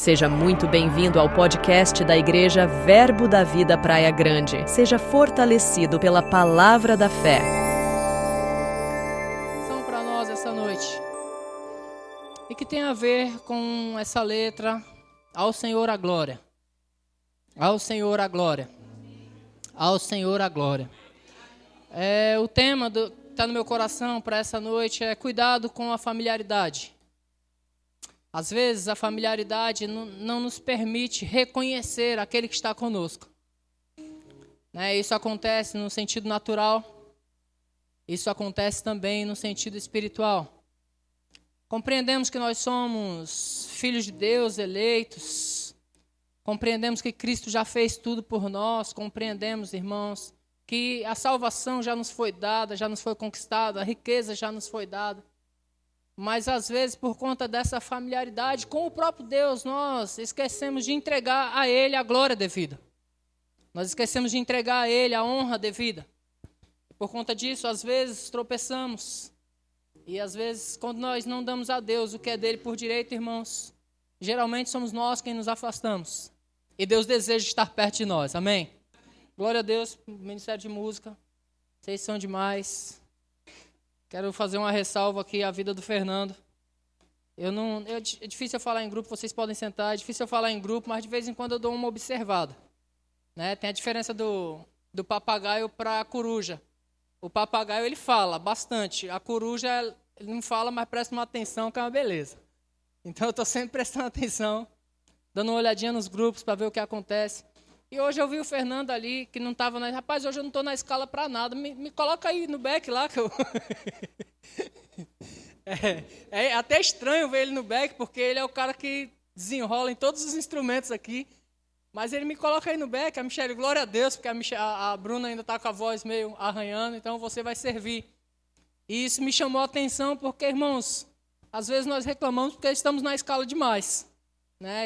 Seja muito bem-vindo ao podcast da Igreja Verbo da Vida Praia Grande. Seja fortalecido pela palavra da fé. São para nós essa noite. E que tem a ver com essa letra, ao Senhor a glória. Ao Senhor a glória. Ao Senhor a glória. O tema que está no meu coração para essa noite é cuidado com a familiaridade. Às vezes a familiaridade não nos permite reconhecer aquele que está conosco. Isso acontece no sentido natural, isso acontece também no sentido espiritual. Compreendemos que nós somos filhos de Deus, eleitos. Compreendemos que Cristo já fez tudo por nós. Compreendemos, irmãos, que a salvação já nos foi dada, já nos foi conquistada, a riqueza já nos foi dada. Mas às vezes, por conta dessa familiaridade com o próprio Deus, nós esquecemos de entregar a Ele a glória devida. Nós esquecemos de entregar a Ele a honra devida. Por conta disso, às vezes tropeçamos. E às vezes, quando nós não damos a Deus o que é dele por direito, irmãos, geralmente somos nós quem nos afastamos. E Deus deseja estar perto de nós. Amém? Glória a Deus, Ministério de Música. Vocês são demais. Quero fazer uma ressalva aqui à vida do Fernando. É difícil eu falar em grupo, vocês podem sentar. É difícil eu falar em grupo, mas de vez em quando eu dou uma observada. Tem a diferença do papagaio para a coruja. O papagaio ele fala bastante. A coruja ele não fala, mas presta uma atenção que é uma beleza. Então eu estou sempre prestando atenção, dando uma olhadinha nos grupos para ver o que acontece. E hoje eu vi o Fernando ali, que não estava na... Rapaz, hoje eu não estou na escala para nada. Me coloca aí no back lá. Que eu... é até estranho ver ele no back, porque ele é o cara que desenrola em todos os instrumentos aqui. Mas ele me coloca aí no back. A Michelle, glória a Deus, porque a Bruna ainda está com a voz meio arranhando, então você vai servir. E isso me chamou a atenção, porque, irmãos, às vezes nós reclamamos porque estamos na escala demais.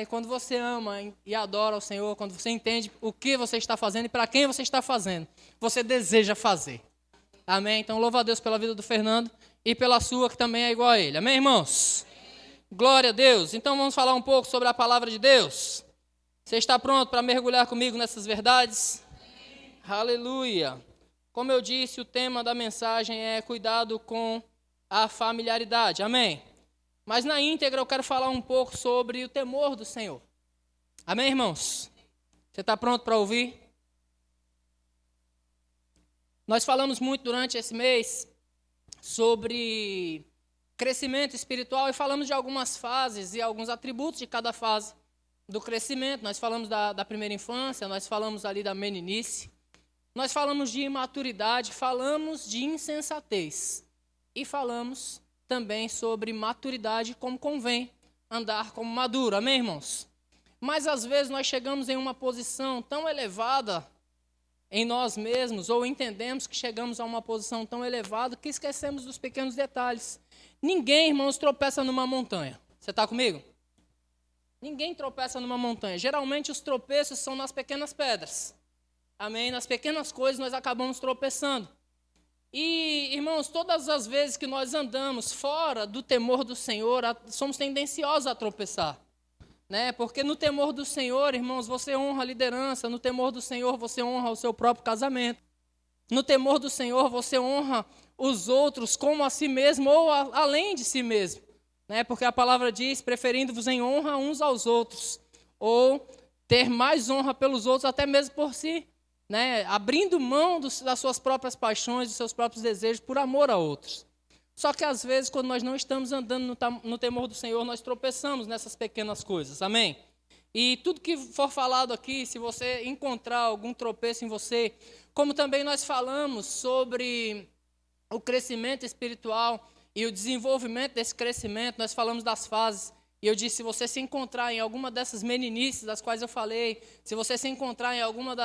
E quando você ama e adora o Senhor, quando você entende o que você está fazendo e para quem você está fazendo, você deseja fazer. Amém? Então, louva a Deus pela vida do Fernando e pela sua, que também é igual a ele. Amém, irmãos? Glória a Deus. Então, vamos falar um pouco sobre a palavra de Deus. Você está pronto para mergulhar comigo nessas verdades? Amém. Aleluia. Como eu disse, o tema da mensagem é cuidado com a familiaridade. Amém? Mas na íntegra eu quero falar um pouco sobre o temor do Senhor. Amém, irmãos? Você está pronto para ouvir? Nós falamos muito durante esse mês sobre crescimento espiritual e falamos de algumas fases e alguns atributos de cada fase do crescimento. Nós falamos da primeira infância, nós falamos ali da meninice, nós falamos de imaturidade, falamos de insensatez e falamos também sobre maturidade, como convém andar como maduro. Amém, irmãos? Mas às vezes nós chegamos em uma posição tão elevada em nós mesmos, ou entendemos que chegamos a uma posição tão elevada que esquecemos dos pequenos detalhes. Ninguém, irmãos, tropeça numa montanha. Você está comigo? Ninguém tropeça numa montanha. Geralmente os tropeços são nas pequenas pedras. Amém? Nas pequenas coisas nós acabamos tropeçando. E, irmãos, todas as vezes que nós andamos fora do temor do Senhor, somos tendenciosos a tropeçar. Porque no temor do Senhor, irmãos, você honra a liderança. No temor do Senhor, você honra o seu próprio casamento. No temor do Senhor, você honra os outros como a si mesmo ou além de si mesmo. Porque a palavra diz, preferindo-vos em honra uns aos outros. Ou ter mais honra pelos outros, até mesmo por si. Abrindo mão das suas próprias paixões, dos seus próprios desejos, por amor a outros. Só que às vezes, quando nós não estamos andando no temor do Senhor, nós tropeçamos nessas pequenas coisas, amém? E tudo que for falado aqui, se você encontrar algum tropeço em você, como também nós falamos sobre o crescimento espiritual e o desenvolvimento desse crescimento, nós falamos das fases. E eu disse, se você se encontrar em alguma dessas meninices das quais eu falei, se você se encontrar em alguma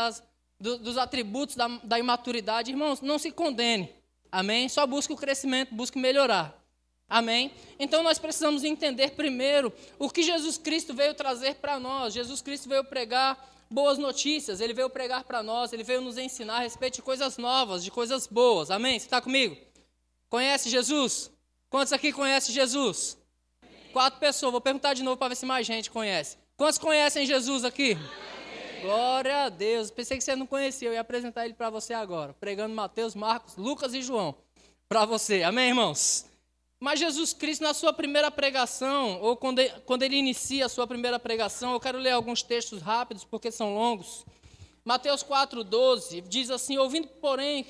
dos atributos da imaturidade, irmãos, não se condene, amém? Só busque o crescimento, busque melhorar, amém? Então nós precisamos entender primeiro o que Jesus Cristo veio trazer para nós. Jesus Cristo veio pregar boas notícias, Ele veio pregar para nós, Ele veio nos ensinar a respeito de coisas novas, de coisas boas, amém? Você está comigo? Conhece Jesus? Quantos aqui conhecem Jesus? 4 pessoas, vou perguntar de novo para ver se mais gente conhece. Quantos conhecem Jesus aqui? Glória a Deus. Pensei que você não conhecia, eu ia apresentar ele para você agora, pregando Mateus, Marcos, Lucas e João para você. Amém, irmãos? Mas Jesus Cristo, na sua primeira pregação, ou quando ele inicia a sua primeira pregação, eu quero ler alguns textos rápidos, porque são longos. Mateus 4,12 diz assim: ouvindo, porém,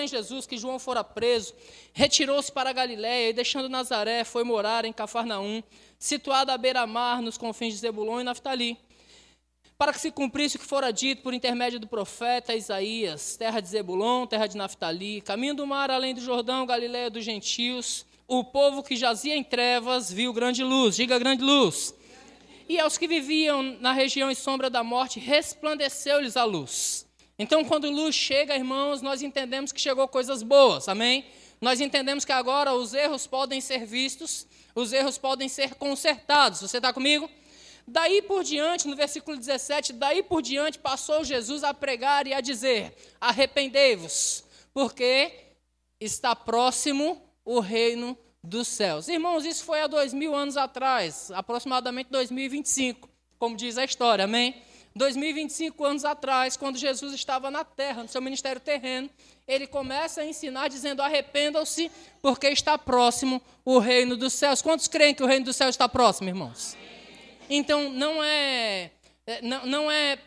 Jesus que João fora preso, retirou-se para a Galiléia e, deixando Nazaré, foi morar em Cafarnaum, situada à beira-mar, nos confins de Zebulon e Naftali, para que se cumprisse o que fora dito por intermédio do profeta Isaías: terra de Zebulon, terra de Naftali, caminho do mar além do Jordão, Galiléia dos gentios, o povo que jazia em trevas viu grande luz. Diga grande luz. E aos que viviam na região e sombra da morte, resplandeceu-lhes a luz. Então, quando luz chega, irmãos, nós entendemos que chegou coisas boas, amém? Nós entendemos que agora os erros podem ser vistos, os erros podem ser consertados. Você está comigo? Daí por diante, no versículo 17, daí por diante passou Jesus a pregar e a dizer: arrependei-vos, porque está próximo o reino dos céus. Irmãos, isso foi há 2000 anos atrás, aproximadamente 2025, como diz a história, amém? 2025 anos atrás, quando Jesus estava na terra, no seu ministério terreno, ele começa a ensinar dizendo: arrependam-se, porque está próximo o reino dos céus. Quantos creem que o reino dos céus está próximo, irmãos? Então, não é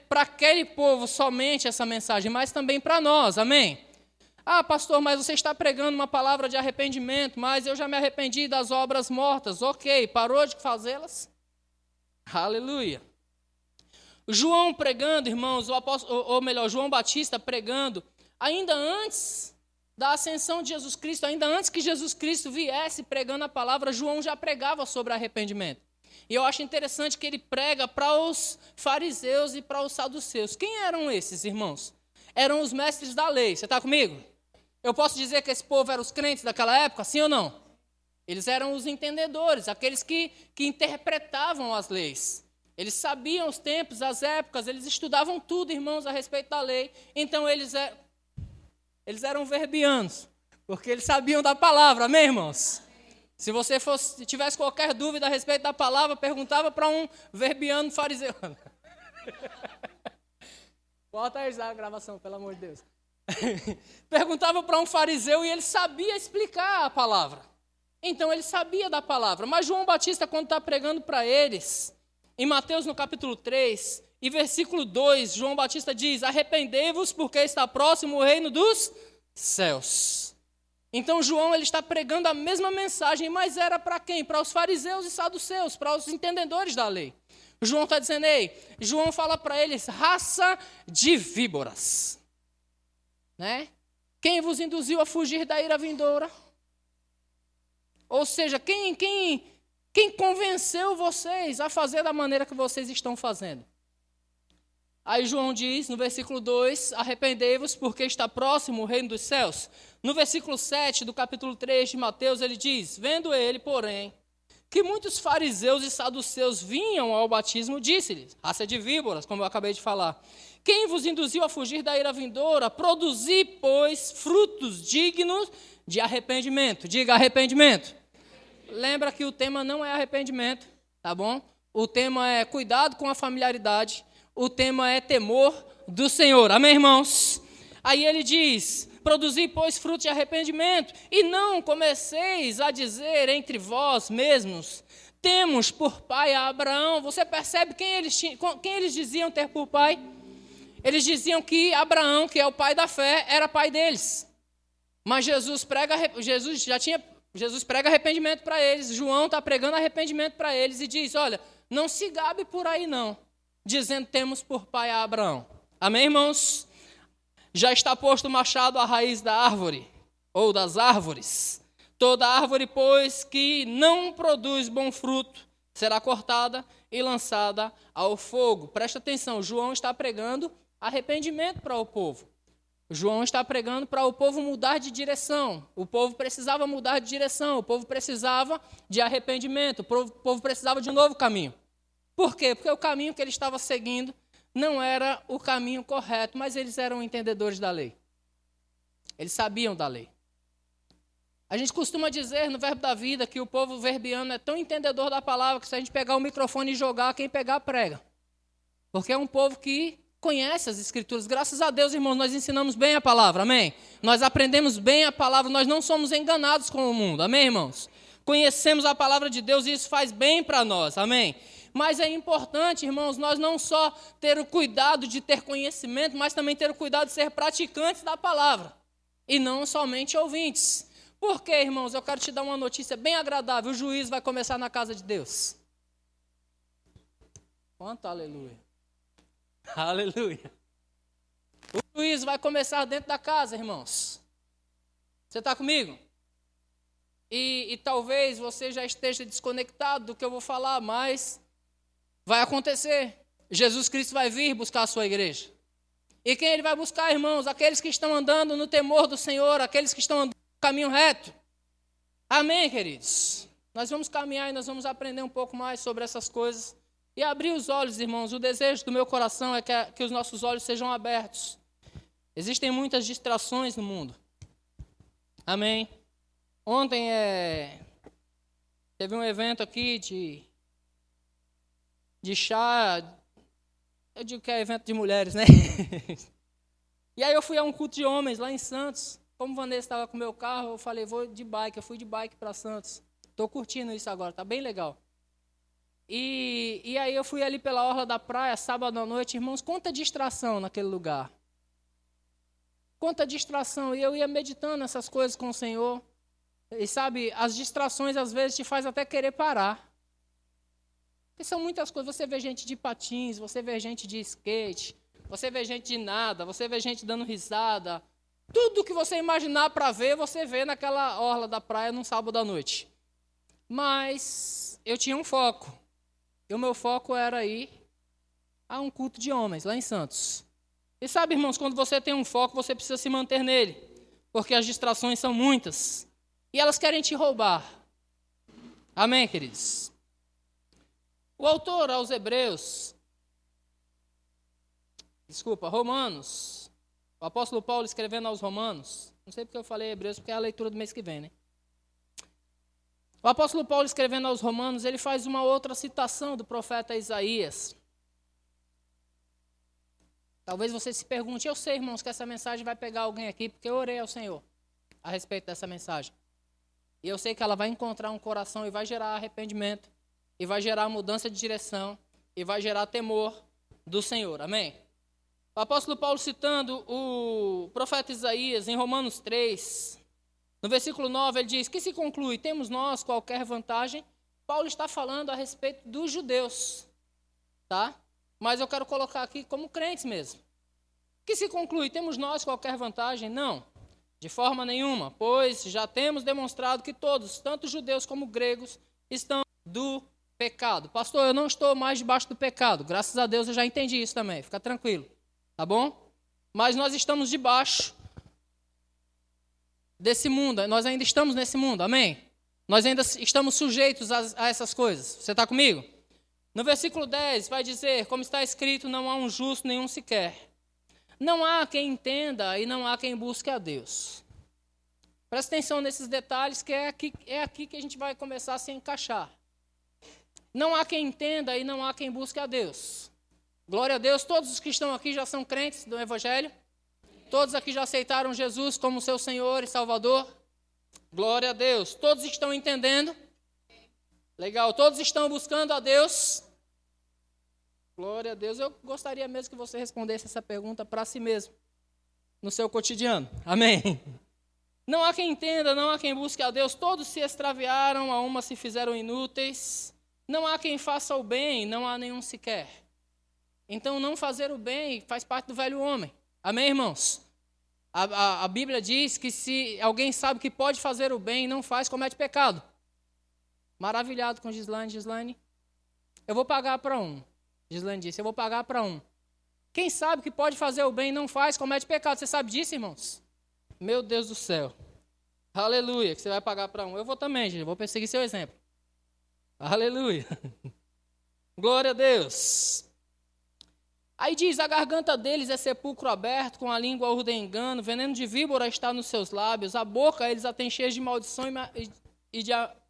para aquele povo somente essa mensagem, mas também para nós, amém? Ah, pastor, mas você está pregando uma palavra de arrependimento, mas eu já me arrependi das obras mortas. Ok, parou de fazê-las? Aleluia. João pregando, irmãos, João Batista pregando, ainda antes da ascensão de Jesus Cristo, ainda antes que Jesus Cristo viesse pregando a palavra, João já pregava sobre arrependimento. E eu acho interessante que ele prega para os fariseus e para os saduceus. Quem eram esses, irmãos? Eram os mestres da lei. Você está comigo? Eu posso dizer que esse povo eram os crentes daquela época, sim ou não? Eles eram os entendedores, aqueles que interpretavam as leis. Eles sabiam os tempos, as épocas, eles estudavam tudo, irmãos, a respeito da lei. Então, eles eram verbianos, porque eles sabiam da palavra, amém, irmãos? Se você tivesse qualquer dúvida a respeito da palavra, perguntava para um verbiano fariseu. Bota aí a gravação, pelo amor de Deus. Perguntava para um fariseu e ele sabia explicar a palavra. Então, ele sabia da palavra. Mas João Batista, quando está pregando para eles, em Mateus, no capítulo 3, e versículo 2, João Batista diz: arrependei-vos, porque está próximo o reino dos céus. Então, João ele está pregando a mesma mensagem, mas era para quem? Para os fariseus e saduceus, para os entendedores da lei. João está dizendo: ei, João fala para eles: raça de víboras. Né? Quem vos induziu a fugir da ira vindoura? Ou seja, quem convenceu vocês a fazer da maneira que vocês estão fazendo? Aí João diz, no versículo 2, arrependei-vos, porque está próximo o reino dos céus. No versículo 7 do capítulo 3 de Mateus, ele diz: vendo ele, porém, que muitos fariseus e saduceus vinham ao batismo, disse-lhes: raça de víboras, como eu acabei de falar, quem vos induziu a fugir da ira vindoura? Produzi, pois, frutos dignos de arrependimento. Diga arrependimento. Lembra que o tema não é arrependimento, tá bom? O tema é cuidado com a familiaridade. O tema é temor do Senhor. Amém, irmãos? Aí ele diz: produzi, pois, fruto de arrependimento, e não comeceis a dizer entre vós mesmos: temos por pai a Abraão. Você percebe quem eles diziam ter por pai? Eles diziam que Abraão, que é o pai da fé, era pai deles. Mas Jesus prega arrependimento para eles. João está pregando arrependimento para eles e diz: olha, não se gabe por aí não, dizendo temos por pai a Abraão. Amém, irmãos? Já está posto o machado à raiz da árvore, ou das árvores. Toda árvore, pois, que não produz bom fruto, será cortada e lançada ao fogo. Presta atenção, João está pregando arrependimento para o povo. João está pregando para o povo mudar de direção. O povo precisava mudar de direção, o povo precisava de arrependimento, o povo precisava de um novo caminho. Por quê? Porque o caminho que ele estava seguindo não era o caminho correto, mas eles eram entendedores da lei. Eles sabiam da lei. A gente costuma dizer no Verbo da Vida que o povo verbiano é tão entendedor da palavra que se a gente pegar o microfone e jogar, quem pegar prega. Porque é um povo que conhece as Escrituras. Graças a Deus, irmãos, nós ensinamos bem a palavra, amém? Nós aprendemos bem a palavra, nós não somos enganados com o mundo, amém, irmãos? Conhecemos a palavra de Deus e isso faz bem para nós, amém? Mas é importante, irmãos, nós não só ter o cuidado de ter conhecimento, mas também ter o cuidado de ser praticantes da palavra e não somente ouvintes. Por quê, irmãos? Eu quero te dar uma notícia bem agradável. O juízo vai começar na casa de Deus. Quanto aleluia. Aleluia. O juízo vai começar dentro da casa, irmãos. Você está comigo? E talvez você já esteja desconectado do que eu vou falar, mas vai acontecer. Jesus Cristo vai vir buscar a sua igreja. E quem ele vai buscar, irmãos? Aqueles que estão andando no temor do Senhor, aqueles que estão andando no caminho reto. Amém, queridos? Nós vamos caminhar e nós vamos aprender um pouco mais sobre essas coisas. E abrir os olhos, irmãos. O desejo do meu coração é que os nossos olhos sejam abertos. Existem muitas distrações no mundo. Amém? Ontem teve um evento aqui de chá. Eu digo que é evento de mulheres, né? E aí eu fui a um culto de homens lá em Santos. Como Vanessa estava com o meu carro, eu falei, vou de bike. Eu fui de bike para Santos. Estou curtindo isso agora, tá bem legal. E aí eu fui ali pela orla da praia, sábado à noite. Irmãos, quanta distração naquele lugar. Quanta distração. E eu ia meditando nessas coisas com o Senhor. E sabe, as distrações às vezes te faz até querer parar. Porque são muitas coisas. Você vê gente de patins, você vê gente de skate, você vê gente de nada, você vê gente dando risada. Tudo que você imaginar para ver, você vê naquela orla da praia num sábado à noite. Mas eu tinha um foco. E o meu foco era ir a um culto de homens, lá em Santos. E sabe, irmãos, quando você tem um foco, você precisa se manter nele. Porque as distrações são muitas. E elas querem te roubar. Amém, queridos? O autor aos Hebreus, Romanos, o apóstolo Paulo escrevendo aos Romanos, não sei porque eu falei Hebreus, porque é a leitura do mês que vem, né? O apóstolo Paulo escrevendo aos Romanos, ele faz uma outra citação do profeta Isaías. Talvez você se pergunte, eu sei, irmãos, que essa mensagem vai pegar alguém aqui, porque eu orei ao Senhor a respeito dessa mensagem. E eu sei que ela vai encontrar um coração e vai gerar arrependimento, e vai gerar mudança de direção, e vai gerar temor do Senhor. Amém? O apóstolo Paulo citando o profeta Isaías em Romanos 3, no versículo 9, ele diz, que se conclui, temos nós qualquer vantagem? Paulo está falando a respeito dos judeus, tá? Mas eu quero colocar aqui como crentes mesmo. Que se conclui, temos nós qualquer vantagem? Não, de forma nenhuma, pois já temos demonstrado que todos, tanto judeus como gregos, estão do pecado. Pastor, eu não estou mais debaixo do pecado, graças a Deus eu já entendi isso também, fica tranquilo, tá bom? Mas nós estamos debaixo desse mundo, nós ainda estamos nesse mundo, amém? Nós ainda estamos sujeitos a essas coisas, você está comigo? No versículo 10 vai dizer, como está escrito, não há um justo nenhum sequer. Não há quem entenda e não há quem busque a Deus. Presta atenção nesses detalhes que é aqui que a gente vai começar a se encaixar. Não há quem entenda e não há quem busque a Deus. Glória a Deus, todos os que estão aqui já são crentes do Evangelho? Todos aqui já aceitaram Jesus como seu Senhor e Salvador? Glória a Deus. Todos estão entendendo? Legal. Todos estão buscando a Deus? Glória a Deus. Eu gostaria mesmo que você respondesse essa pergunta para si mesmo, no seu cotidiano. Amém? Não há quem entenda, não há quem busque a Deus. Todos se extraviaram, a uma se fizeram inúteis. Não há quem faça o bem, não há nenhum sequer. Então, não fazer o bem faz parte do velho homem. Amém, irmãos? A Bíblia diz que se alguém sabe que pode fazer o bem e não faz, comete pecado. Maravilhado com Gislaine. Eu vou pagar para um. Gislaine disse, eu vou pagar para um. Quem sabe que pode fazer o bem e não faz, comete pecado. Você sabe disso, irmãos? Meu Deus do céu. Aleluia, que você vai pagar para um. Eu vou também, gente, eu vou perseguir seu exemplo. Aleluia. Glória a Deus. Aí diz, a garganta deles é sepulcro aberto, com a língua urdem engano, veneno de víbora está nos seus lábios, a boca eles a têm cheia de maldição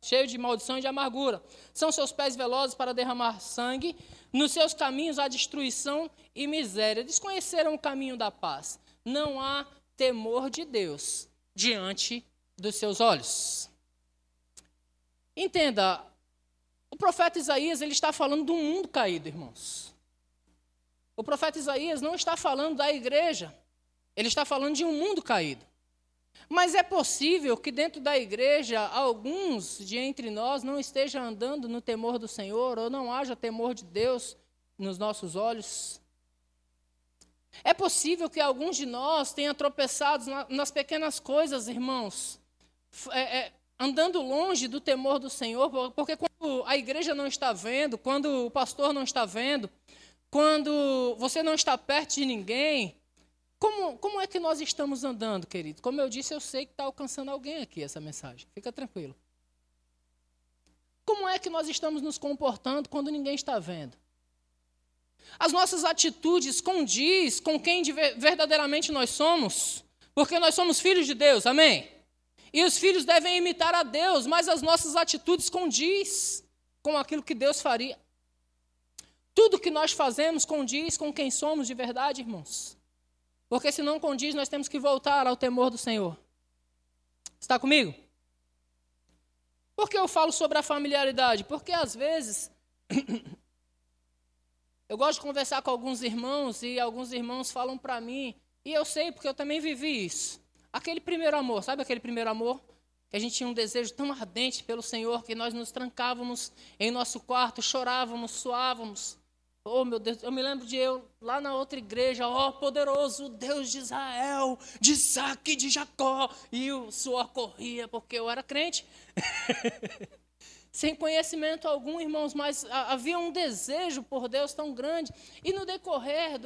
cheio de maldição e de amargura. São seus pés velozes para derramar sangue, nos seus caminhos há destruição e miséria. Desconheceram o caminho da paz. Não há temor de Deus diante dos seus olhos. Entenda, o profeta Isaías ele está falando de um mundo caído, irmãos. O profeta Isaías não está falando da igreja, ele está falando de um mundo caído. Mas é possível que dentro da igreja, alguns de entre nós não estejam andando no temor do Senhor, ou não haja temor de Deus nos nossos olhos. É possível que alguns de nós tenham tropeçado nas pequenas coisas, irmãos, andando longe do temor do Senhor, porque quando a igreja não está vendo, quando o pastor não está vendo, quando você não está perto de ninguém, como é que nós estamos andando, querido? Como eu disse, eu sei que está alcançando alguém aqui essa mensagem. Fica tranquilo. Como é que nós estamos nos comportando quando ninguém está vendo? As nossas atitudes condiz com quem verdadeiramente nós somos, porque nós somos filhos de Deus, amém? E os filhos devem imitar a Deus, mas as nossas atitudes condiz com aquilo que Deus faria. Tudo que nós fazemos condiz com quem somos de verdade, irmãos. Porque se não condiz, nós temos que voltar ao temor do Senhor. Está comigo? Por que eu falo sobre a familiaridade? Porque às vezes eu gosto de conversar com alguns irmãos e alguns irmãos falam para mim, e eu sei porque eu também vivi isso. Aquele primeiro amor, sabe aquele primeiro amor? Que a gente tinha um desejo tão ardente pelo Senhor que nós nos trancávamos em nosso quarto, chorávamos, suávamos. Oh, meu Deus, eu me lembro de eu lá na outra igreja, poderoso Deus de Israel, de Isaac, de Jacó, e o suor corria porque eu era crente. Sem conhecimento algum, irmãos, mas havia um desejo por Deus tão grande. E no decorrer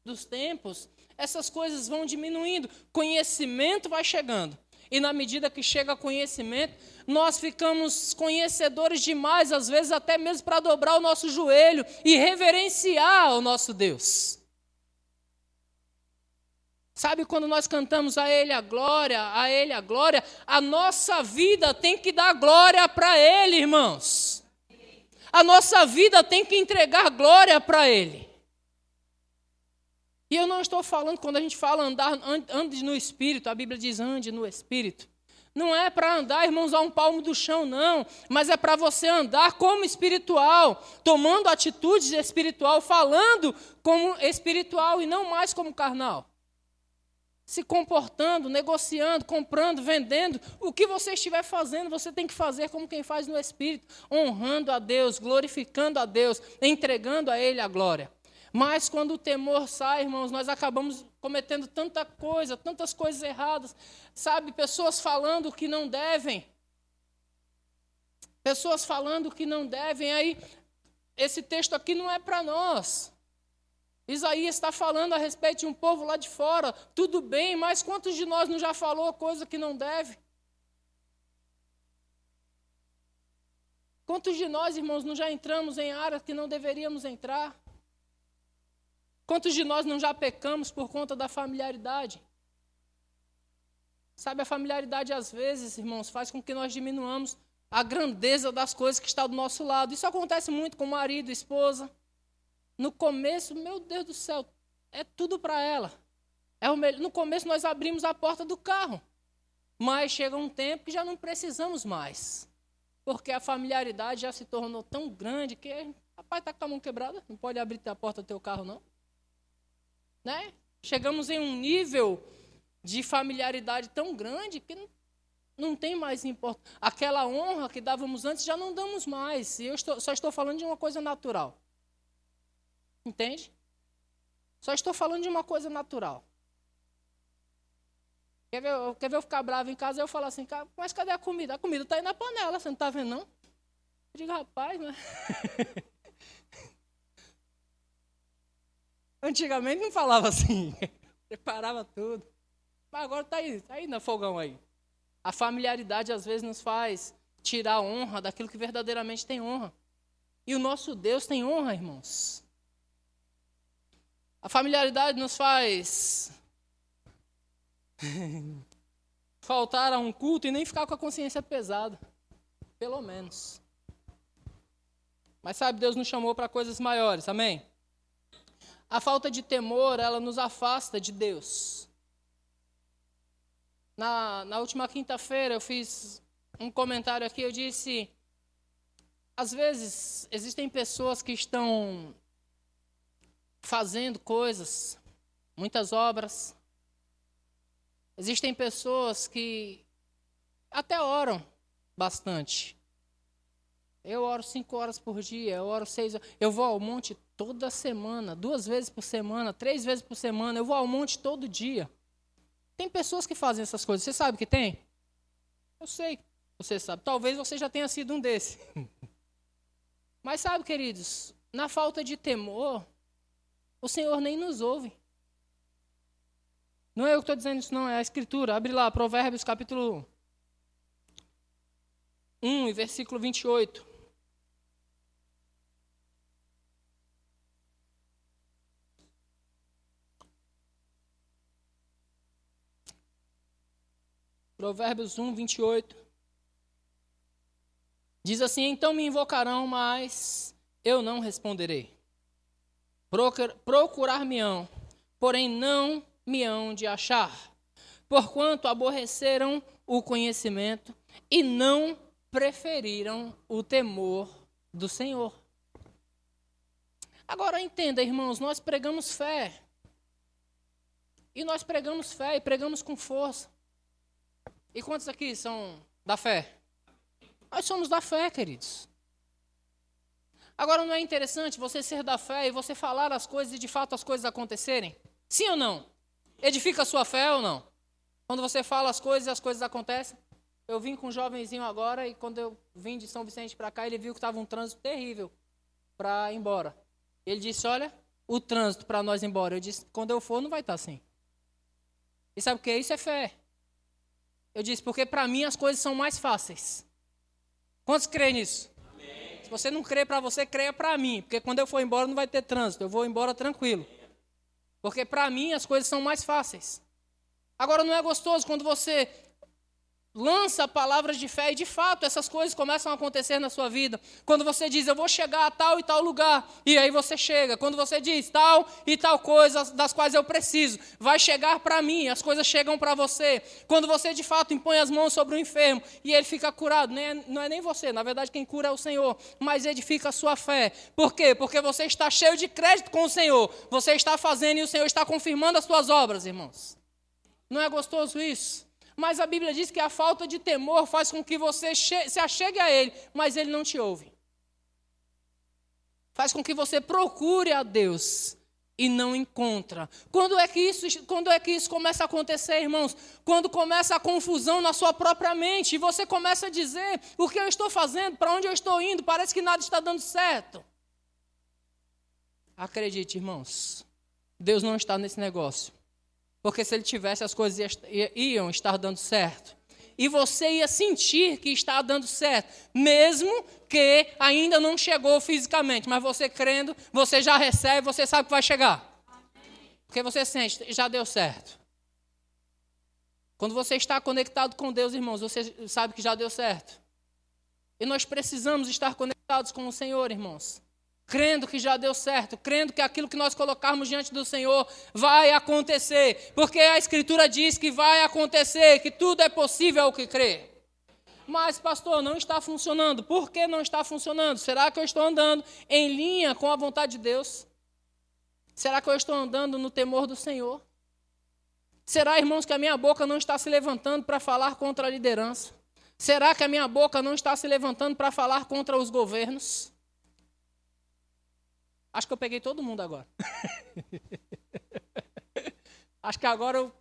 dos tempos, essas coisas vão diminuindo, conhecimento vai chegando. E na medida que chega conhecimento, nós ficamos conhecedores demais, às vezes até mesmo para dobrar o nosso joelho e reverenciar o nosso Deus. Sabe quando nós cantamos a Ele a glória, a nossa vida tem que dar glória para Ele, irmãos. A nossa vida tem que entregar glória para Ele. E eu não estou falando, quando a gente fala ande no Espírito, a Bíblia diz ande no Espírito. Não é para andar, irmãos, a um palmo do chão, não. Mas é para você andar como espiritual, tomando atitudes espiritual, falando como espiritual e não mais como carnal. Se comportando, negociando, comprando, vendendo, o que você estiver fazendo, você tem que fazer como quem faz no Espírito, honrando a Deus, glorificando a Deus, entregando a Ele a glória. Mas quando o temor sai, irmãos, nós acabamos cometendo tanta coisa, tantas coisas erradas. Sabe, pessoas falando que não devem. Pessoas falando que não devem. Aí, esse texto aqui não é para nós. Isaías está falando a respeito de um povo lá de fora. Tudo bem, mas quantos de nós não já falou coisa que não deve? Quantos de nós, irmãos, não já entramos em áreas que não deveríamos entrar? Quantos de nós não já pecamos por conta da familiaridade? Sabe, a familiaridade às vezes, irmãos, faz com que nós diminuamos a grandeza das coisas que estão do nosso lado. Isso acontece muito com marido e esposa. No começo, meu Deus do céu, é tudo para ela. No começo nós abrimos a porta do carro, mas chega um tempo que já não precisamos mais. Porque a familiaridade já se tornou tão grande que, rapaz, está com a mão quebrada, não pode abrir a porta do teu carro não. Né? Chegamos em um nível de familiaridade tão grande que não tem mais importância. Aquela honra que dávamos antes já não damos mais. E eu só estou falando de uma coisa natural. Entende? Só estou falando de uma coisa natural. Quer ver eu ficar bravo em casa? Eu falo assim, mas cadê a comida? A comida está aí na panela, você não está vendo não? Eu digo, rapaz, né? Antigamente não falava assim, preparava tudo. Mas agora está aí no fogão aí. A familiaridade às vezes nos faz tirar a honra daquilo que verdadeiramente tem honra. E o nosso Deus tem honra, irmãos. A familiaridade nos faz faltar a um culto e nem ficar com a consciência pesada. Pelo menos. Mas sabe, Deus nos chamou para coisas maiores, amém? A falta de temor, ela nos afasta de Deus. Na última quinta-feira eu fiz um comentário aqui, eu disse, às vezes existem pessoas que estão fazendo coisas, muitas obras. Existem pessoas que até oram bastante. Eu oro 5 horas por dia, eu oro 6 horas. Eu vou ao monte toda semana, 2 vezes por semana, 3 vezes por semana. Eu vou ao monte todo dia. Tem pessoas que fazem essas coisas. Você sabe que tem? Eu sei, você sabe. Talvez você já tenha sido um desses. Mas sabe, queridos, na falta de temor, o Senhor nem nos ouve. Não é eu que estou dizendo isso, não. É a Escritura. Abre lá, Provérbios capítulo 1 e versículo 28. Provérbios 1, 28. Diz assim, então me invocarão, mas eu não responderei. Procurar-me-ão, porém não me hão de achar. Porquanto aborreceram o conhecimento e não preferiram o temor do Senhor. Agora entenda, irmãos, nós pregamos fé. E nós pregamos fé e pregamos com força. E quantos aqui são da fé? Nós somos da fé, queridos. Agora, não é interessante você ser da fé e você falar as coisas e de fato as coisas acontecerem? Sim ou não? Edifica a sua fé ou não? Quando você fala as coisas e as coisas acontecem? Eu vim com um jovenzinho agora e quando eu vim de São Vicente para cá, ele viu que estava um trânsito terrível para ir embora. Ele disse, olha, o trânsito para nós ir embora. Eu disse, quando eu for não vai estar assim. E sabe o que é? Isso é fé. Eu disse, porque para mim as coisas são mais fáceis. Quantos creem nisso? Amém. Se você não crê para você, creia para mim. Porque quando eu for embora não vai ter trânsito. Eu vou embora tranquilo. Porque para mim as coisas são mais fáceis. Agora não é gostoso quando você lança palavras de fé e de fato essas coisas começam a acontecer na sua vida. Quando você diz, eu vou chegar a tal e tal lugar, e aí você chega. Quando você diz, tal e tal coisa das quais eu preciso, vai chegar para mim, as coisas chegam para você. Quando você de fato impõe as mãos sobre o enfermo e ele fica curado, não é nem você, na verdade quem cura é o Senhor, mas edifica a sua fé. Por quê? Porque você está cheio de crédito com o Senhor, você está fazendo e o Senhor está confirmando as suas obras, irmãos. Não é gostoso isso? Mas a Bíblia diz que a falta de temor faz com que você se achegue a Ele, mas Ele não te ouve. Faz com que você procure a Deus e não encontra. Quando é que isso começa a acontecer, irmãos? Quando começa a confusão na sua própria mente e você começa a dizer, o que eu estou fazendo, para onde eu estou indo, parece que nada está dando certo. Acredite, irmãos, Deus não está nesse negócio. Porque se ele tivesse, as coisas iam estar dando certo. E você ia sentir que está dando certo, mesmo que ainda não chegou fisicamente. Mas você crendo, você já recebe, você sabe que vai chegar. Porque você sente, já deu certo. Quando você está conectado com Deus, irmãos, você sabe que já deu certo. E nós precisamos estar conectados com o Senhor, irmãos. Crendo que já deu certo, crendo que aquilo que nós colocarmos diante do Senhor vai acontecer. Porque a Escritura diz que vai acontecer, que tudo é possível ao que crê. Mas, pastor, não está funcionando. Por que não está funcionando? Será que eu estou andando em linha com a vontade de Deus? Será que eu estou andando no temor do Senhor? Será, irmãos, que a minha boca não está se levantando para falar contra a liderança? Será que a minha boca não está se levantando para falar contra os governos? Acho que eu peguei todo mundo agora. Acho que agora eu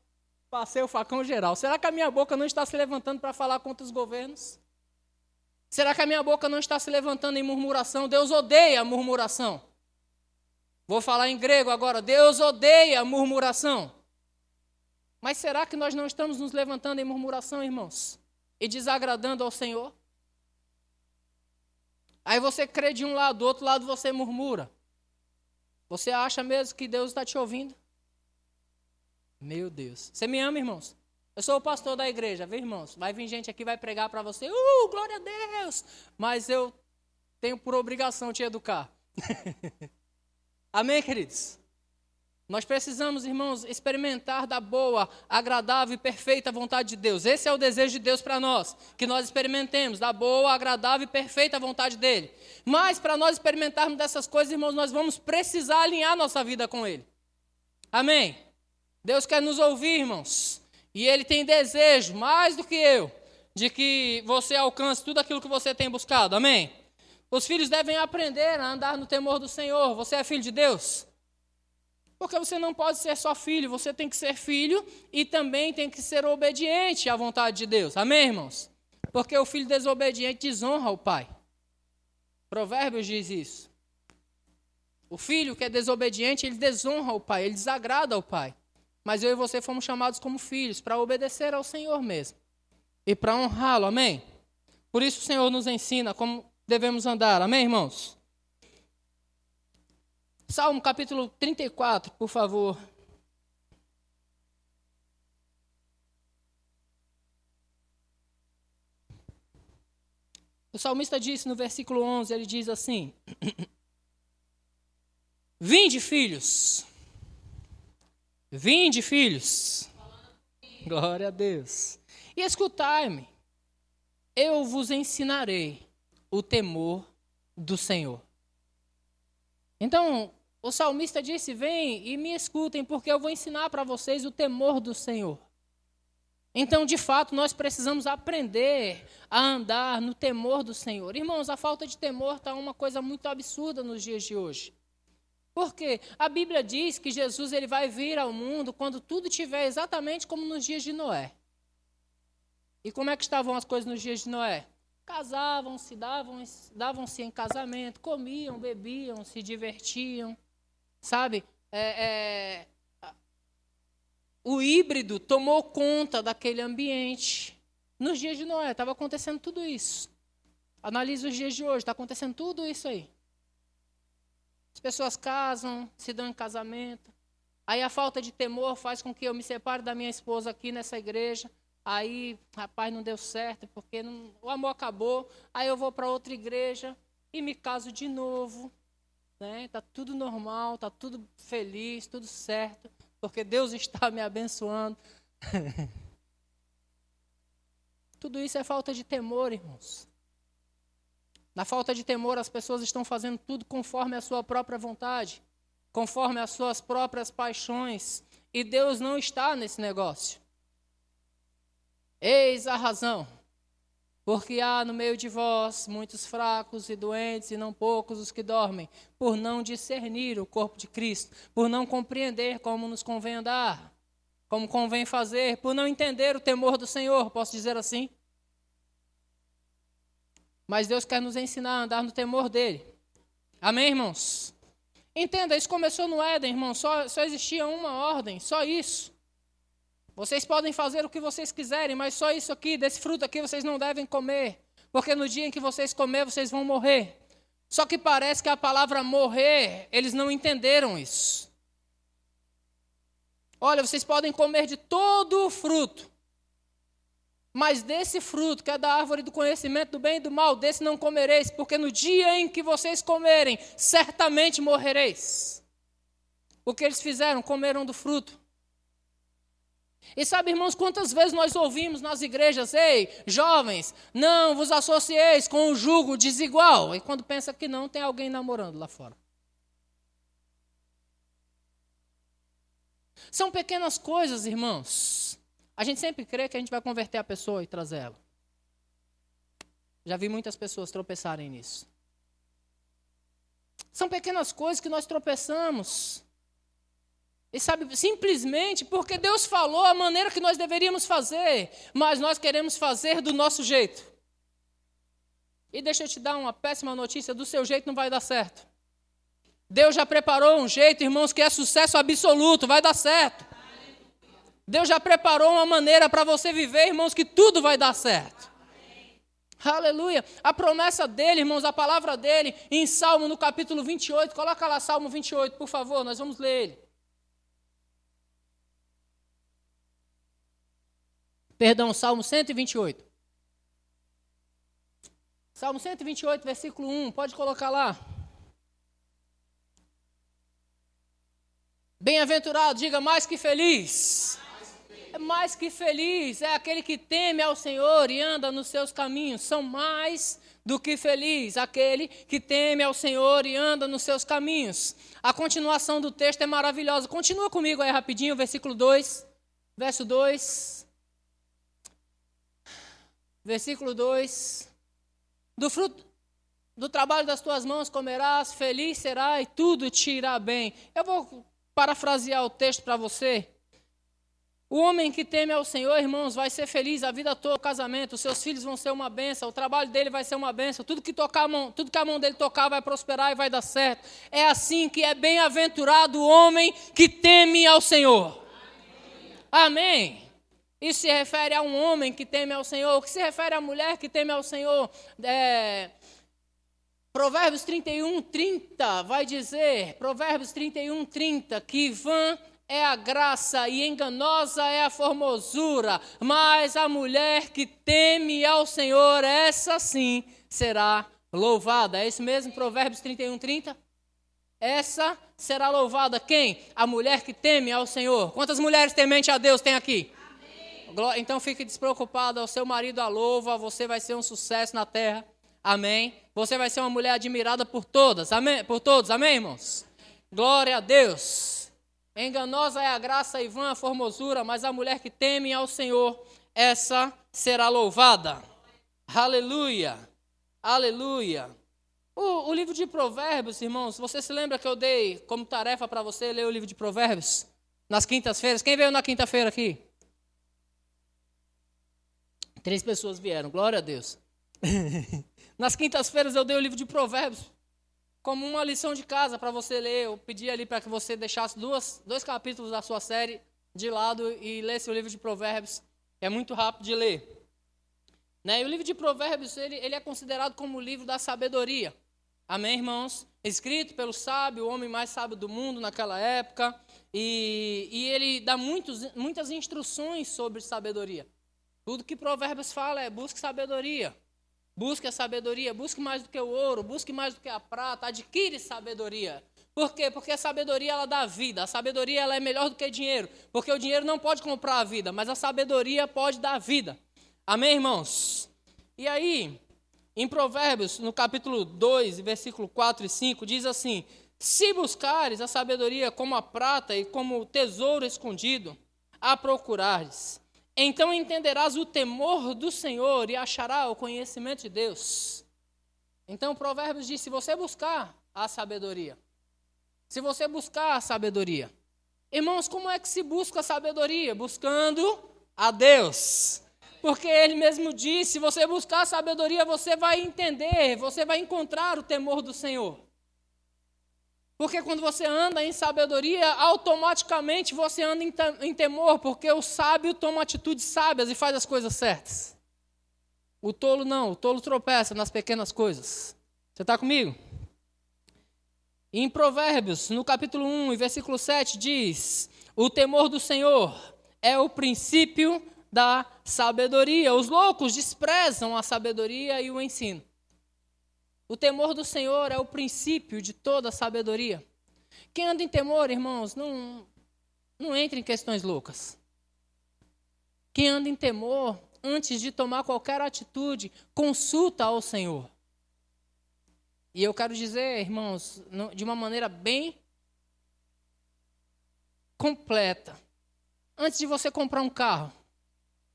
passei o facão geral. Será que a minha boca não está se levantando para falar contra os governos? Será que a minha boca não está se levantando em murmuração? Deus odeia a murmuração. Vou falar em grego agora. Deus odeia a murmuração. Mas será que nós não estamos nos levantando em murmuração, irmãos? E desagradando ao Senhor? Aí você crê de um lado, do outro lado você murmura. Você acha mesmo que Deus está te ouvindo? Meu Deus. Você me ama, irmãos? Eu sou o pastor da igreja, viu, irmãos? Vai vir gente aqui, vai pregar para você. Glória a Deus! Mas eu tenho por obrigação te educar. Amém, queridos? Nós precisamos, irmãos, experimentar da boa, agradável e perfeita vontade de Deus. Esse é o desejo de Deus para nós, que nós experimentemos da boa, agradável e perfeita vontade dEle. Mas para nós experimentarmos dessas coisas, irmãos, nós vamos precisar alinhar nossa vida com Ele. Amém? Deus quer nos ouvir, irmãos. E Ele tem desejo, mais do que eu, de que você alcance tudo aquilo que você tem buscado. Amém? Os filhos devem aprender a andar no temor do Senhor. Você é filho de Deus? Porque você não pode ser só filho, você tem que ser filho e também tem que ser obediente à vontade de Deus. Amém, irmãos? Porque o filho desobediente desonra o pai. Provérbios diz isso. O filho que é desobediente, ele desonra o pai, ele desagrada ao pai. Mas eu e você fomos chamados como filhos para obedecer ao Senhor mesmo e para honrá-lo, amém? Por isso o Senhor nos ensina como devemos andar, amém, irmãos? Salmo capítulo 34, por favor. O salmista disse no versículo 11, ele diz assim: Vinde, filhos. Vinde, filhos. Glória a Deus. E escutai-me. Eu vos ensinarei o temor do Senhor. Então, o salmista disse, vem e me escutem, porque eu vou ensinar para vocês o temor do Senhor. Então, de fato, nós precisamos aprender a andar no temor do Senhor. Irmãos, a falta de temor está uma coisa muito absurda nos dias de hoje. Por quê? A Bíblia diz que Jesus ele vai vir ao mundo quando tudo estiver exatamente como nos dias de Noé. E como é que estavam as coisas nos dias de Noé? Casavam-se, davam-se em casamento, comiam, bebiam, se divertiam, sabe? O híbrido tomou conta daquele ambiente. Nos dias de Noé estava acontecendo tudo isso. Analise os dias de hoje, está acontecendo tudo isso aí. As pessoas casam, se dão em casamento. Aí a falta de temor faz com que eu me separe da minha esposa aqui nessa igreja. Aí, rapaz, não deu certo, porque o amor acabou. Aí eu vou para outra igreja e me caso de novo. Está tudo normal, está tudo feliz, tudo certo, porque Deus está me abençoando. Tudo isso é falta de temor, irmãos. Na falta de temor, as pessoas estão fazendo tudo conforme a sua própria vontade, conforme as suas próprias paixões, e Deus não está nesse negócio. Eis a razão, porque há no meio de vós muitos fracos e doentes, e não poucos os que dormem, por não discernir o corpo de Cristo, por não compreender como nos convém andar, como convém fazer, por não entender o temor do Senhor, posso dizer assim? Mas Deus quer nos ensinar a andar no temor dEle. Amém, irmãos? Entenda, isso começou no Éden, irmãos, só existia uma ordem, só isso. Vocês podem fazer o que vocês quiserem, mas só isso aqui, desse fruto aqui, vocês não devem comer. Porque no dia em que vocês comerem, vocês vão morrer. Só que parece que a palavra morrer, eles não entenderam isso. Olha, vocês podem comer de todo o fruto. Mas desse fruto, que é da árvore do conhecimento do bem e do mal, desse não comereis, porque no dia em que vocês comerem, certamente morrereis. O que eles fizeram? Comeram do fruto. E sabe, irmãos, quantas vezes nós ouvimos nas igrejas, ei, jovens, não vos associeis com o jugo desigual. E quando pensa que não, tem alguém namorando lá fora. São pequenas coisas, irmãos. A gente sempre crê que a gente vai converter a pessoa e trazer ela. Já vi muitas pessoas tropeçarem nisso. São pequenas coisas que nós tropeçamos. E sabe, simplesmente porque Deus falou a maneira que nós deveríamos fazer, mas nós queremos fazer do nosso jeito. E deixa eu te dar uma péssima notícia, do seu jeito não vai dar certo. Deus já preparou um jeito, irmãos, que é sucesso absoluto, vai dar certo. Deus já preparou uma maneira para você viver, irmãos, que tudo vai dar certo. Aleluia. A promessa dele, irmãos, a palavra dele, em Salmo, no capítulo 28. Coloca lá Salmo 28, por favor, nós vamos ler ele. Perdão, Salmo 128. Salmo 128, versículo 1, pode colocar lá. Bem-aventurado, diga mais que feliz. É mais que feliz, é aquele que teme ao Senhor e anda nos seus caminhos. São mais do que feliz, aquele que teme ao Senhor e anda nos seus caminhos. A continuação do texto é maravilhosa. Continua comigo aí rapidinho, versículo 2. Verso 2. Versículo 2. Do fruto do trabalho das tuas mãos comerás, feliz será e tudo te irá bem. Eu vou parafrasear o texto para você. O homem que teme ao Senhor, irmãos, vai ser feliz a vida toda, o casamento, os seus filhos vão ser uma bênção, o trabalho dele vai ser uma bênção, tudo que a mão dele tocar vai prosperar e vai dar certo. É assim que é bem-aventurado o homem que teme ao Senhor. Amém. Isso se refere a um homem que teme ao Senhor. O que se refere à mulher que teme ao Senhor? Provérbios 31, 30 vai dizer, Provérbios 31, 30, que vã é a graça e enganosa é a formosura, mas a mulher que teme ao Senhor, essa sim será louvada. É isso mesmo, Provérbios 31, 30? Essa será louvada quem? A mulher que teme ao Senhor. Quantas mulheres tementes a Deus tem aqui? Amém. Então fique despreocupado, o seu marido a louva, você vai ser um sucesso na terra. Amém. Você vai ser uma mulher admirada por todas. Amém? Por todos. Amém, irmãos? Glória a Deus. Enganosa é a graça e vã a formosura, mas a mulher que teme ao Senhor, essa será louvada. Aleluia. Aleluia. O livro de Provérbios, irmãos, você se lembra que eu dei como tarefa para você ler o livro de Provérbios? Nas quintas-feiras. Quem veio na quinta-feira aqui? 3 pessoas vieram. Glória a Deus. Nas quintas-feiras eu dei o livro de Provérbios como uma lição de casa para você ler. Eu pedi ali para que você deixasse 2 capítulos da sua série de lado e lesse o livro de Provérbios. É muito rápido de ler. Né? E o livro de Provérbios ele é considerado como o livro da sabedoria. Amém, irmãos? Escrito pelo sábio, o homem mais sábio do mundo naquela época. E ele dá muitas instruções sobre sabedoria. Tudo que Provérbios fala é busque sabedoria. Busque a sabedoria, busque mais do que o ouro, busque mais do que a prata, adquire sabedoria. Por quê? Porque a sabedoria ela dá vida, a sabedoria ela é melhor do que dinheiro, porque o dinheiro não pode comprar a vida, mas a sabedoria pode dar vida. Amém, irmãos? E aí, em Provérbios, no capítulo 2, versículo 4 e 5, diz assim: se buscares a sabedoria como a prata e como o tesouro escondido, a procurares, então entenderás o temor do Senhor e achará o conhecimento de Deus. Então, Provérbios diz, se você buscar a sabedoria. Se você buscar a sabedoria. Irmãos, como é que se busca a sabedoria? Buscando a Deus. Porque ele mesmo diz, se você buscar a sabedoria, você vai entender, você vai encontrar o temor do Senhor. Porque quando você anda em sabedoria, automaticamente você anda em temor, porque o sábio toma atitudes sábias e faz as coisas certas. O tolo não, o tolo tropeça nas pequenas coisas. Você está comigo? E em Provérbios, no capítulo 1, versículo 7, diz: o temor do Senhor é o princípio da sabedoria. Os loucos desprezam a sabedoria e o ensino. O temor do Senhor é o princípio de toda a sabedoria. Quem anda em temor, irmãos, não entra em questões loucas. Quem anda em temor, antes de tomar qualquer atitude, consulta ao Senhor. E eu quero dizer, irmãos, de uma maneira bem completa. Antes de você comprar um carro,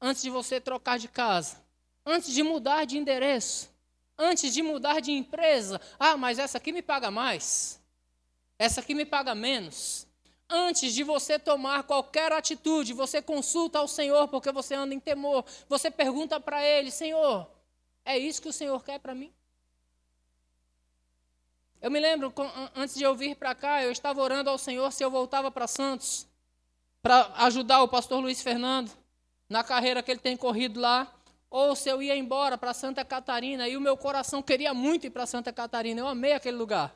antes de você trocar de casa, antes de mudar de endereço, antes de mudar de empresa, mas essa aqui me paga mais, essa aqui me paga menos. Antes de você tomar qualquer atitude, você consulta ao Senhor, porque você anda em temor. Você pergunta para Ele: Senhor, é isso que o Senhor quer para mim? Eu me lembro, antes de eu vir para cá, eu estava orando ao Senhor se eu voltava para Santos, para ajudar o pastor Luiz Fernando, na carreira que ele tem corrido lá, ou se eu ia embora para Santa Catarina, e o meu coração queria muito ir para Santa Catarina. Eu amei aquele lugar.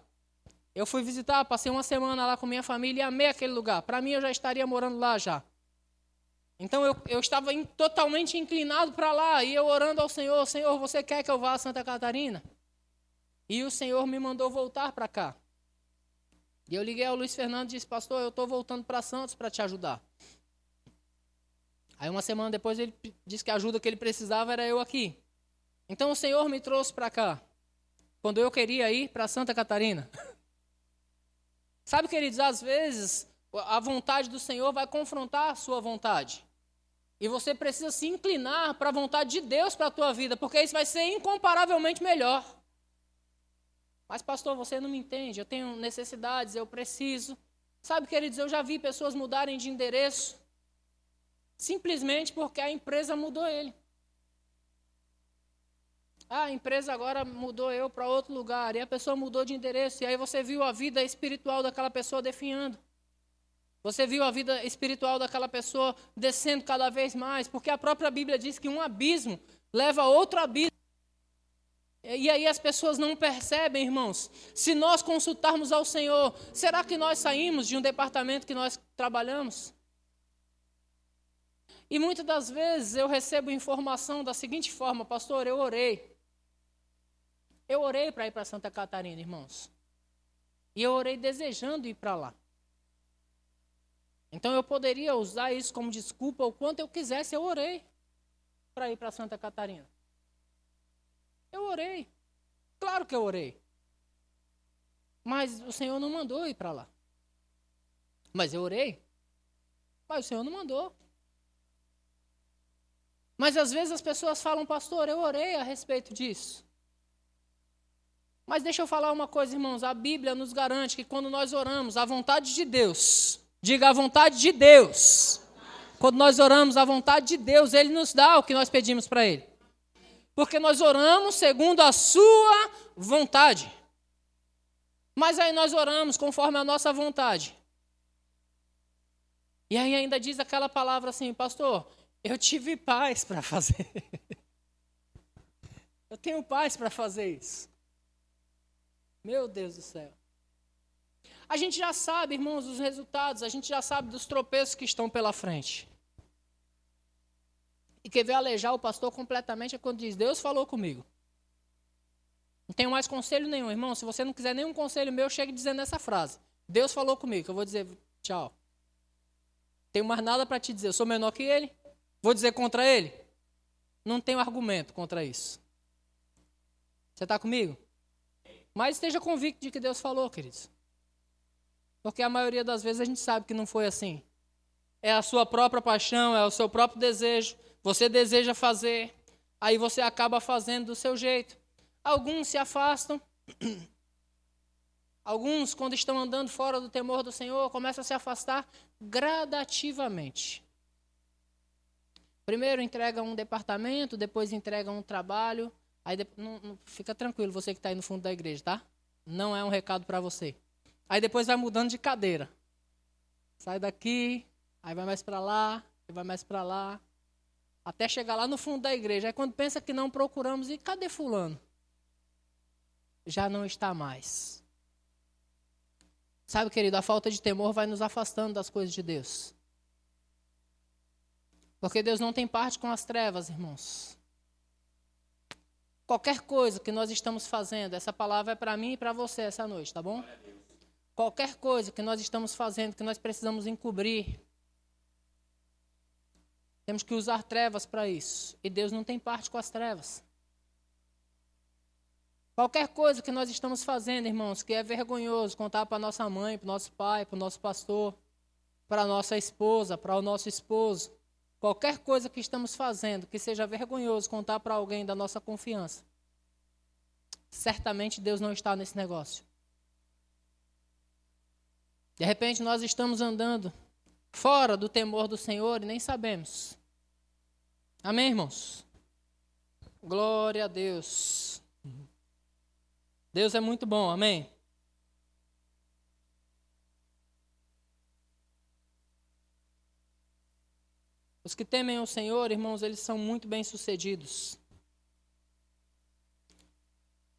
Eu fui visitar, passei uma semana lá com minha família e amei aquele lugar. Para mim, eu já estaria morando lá já. Então, eu estava totalmente inclinado para lá, e eu orando ao Senhor: Senhor, você quer que eu vá a Santa Catarina? E o Senhor me mandou voltar para cá. E eu liguei ao Luiz Fernando e disse: pastor, eu estou voltando para Santos para te ajudar. Aí uma semana depois ele disse que a ajuda que ele precisava era eu aqui. Então o Senhor me trouxe para cá, quando eu queria ir para Santa Catarina. Sabe, queridos, às vezes a vontade do Senhor vai confrontar a sua vontade. E você precisa se inclinar para a vontade de Deus para a tua vida, porque isso vai ser incomparavelmente melhor. Mas, pastor, você não me entende, eu tenho necessidades, eu preciso. Sabe, queridos, eu já vi pessoas mudarem de endereço, simplesmente porque a empresa mudou ele. A empresa agora mudou eu para outro lugar, e a pessoa mudou de endereço, e aí você viu a vida espiritual daquela pessoa definhando. Você viu a vida espiritual daquela pessoa descendo cada vez mais, porque a própria Bíblia diz que um abismo leva a outro abismo. E aí as pessoas não percebem, irmãos. Se nós consultarmos ao Senhor, será que nós saímos de um departamento que nós trabalhamos? E muitas das vezes eu recebo informação da seguinte forma: pastor, eu orei. Eu orei para ir para Santa Catarina, irmãos. E eu orei desejando ir para lá. Então eu poderia usar isso como desculpa o quanto eu quisesse. Eu orei para ir para Santa Catarina. Eu orei. Claro que eu orei. Mas o Senhor não mandou ir para lá. Mas eu orei. Mas o Senhor não mandou. Mas às vezes as pessoas falam: pastor, eu orei a respeito disso. Mas deixa eu falar uma coisa, irmãos. A Bíblia nos garante que quando nós oramos a vontade de Deus, diga a vontade de Deus. Quando nós oramos a vontade de Deus, Ele nos dá o que nós pedimos para Ele. Porque nós oramos segundo a sua vontade. Mas aí nós oramos conforme a nossa vontade. E aí ainda diz aquela palavra assim: pastor, eu tive paz para fazer. Eu tenho paz para fazer isso. Meu Deus do céu. A gente já sabe, irmãos, os resultados. A gente já sabe dos tropeços que estão pela frente. E quer ver alejar o pastor completamente é quando diz: Deus falou comigo. Não tenho mais conselho nenhum, irmão. Se você não quiser nenhum conselho meu, chegue dizendo essa frase: Deus falou comigo, que eu vou dizer tchau. Não tenho mais nada para te dizer. Eu sou menor que ele. Vou dizer contra ele? Não tenho argumento contra isso. Você está comigo? Mas esteja convicto de que Deus falou, queridos. Porque a maioria das vezes a gente sabe que não foi assim. É a sua própria paixão, é o seu próprio desejo. Você deseja fazer, aí você acaba fazendo do seu jeito. Alguns se afastam. Alguns, quando estão andando fora do temor do Senhor, começam a se afastar gradativamente. Primeiro entregam um departamento, depois entregam um trabalho. Aí não, fica tranquilo, você que está aí no fundo da igreja, tá? Não é um recado para você. Aí depois vai mudando de cadeira. Sai daqui, aí vai mais para lá, aí vai mais para lá. Até chegar lá no fundo da igreja. Aí quando pensa que não procuramos, e cadê fulano? Já não está mais. Sabe, querido, a falta de temor vai nos afastando das coisas de Deus. Porque Deus não tem parte com as trevas, irmãos. Qualquer coisa que nós estamos fazendo, essa palavra é para mim e para você essa noite, tá bom? Qualquer coisa que nós estamos fazendo, que nós precisamos encobrir, temos que usar trevas para isso. E Deus não tem parte com as trevas. Qualquer coisa que nós estamos fazendo, irmãos, que é vergonhoso contar para nossa mãe, para o nosso pai, para o nosso pastor, para a nossa esposa, para o nosso esposo. Qualquer coisa que estamos fazendo que seja vergonhoso contar para alguém da nossa confiança, certamente Deus não está nesse negócio. De repente nós estamos andando fora do temor do Senhor e nem sabemos. Amém, irmãos? Glória a Deus. Deus é muito bom, amém? Os que temem o Senhor, irmãos, eles são muito bem-sucedidos.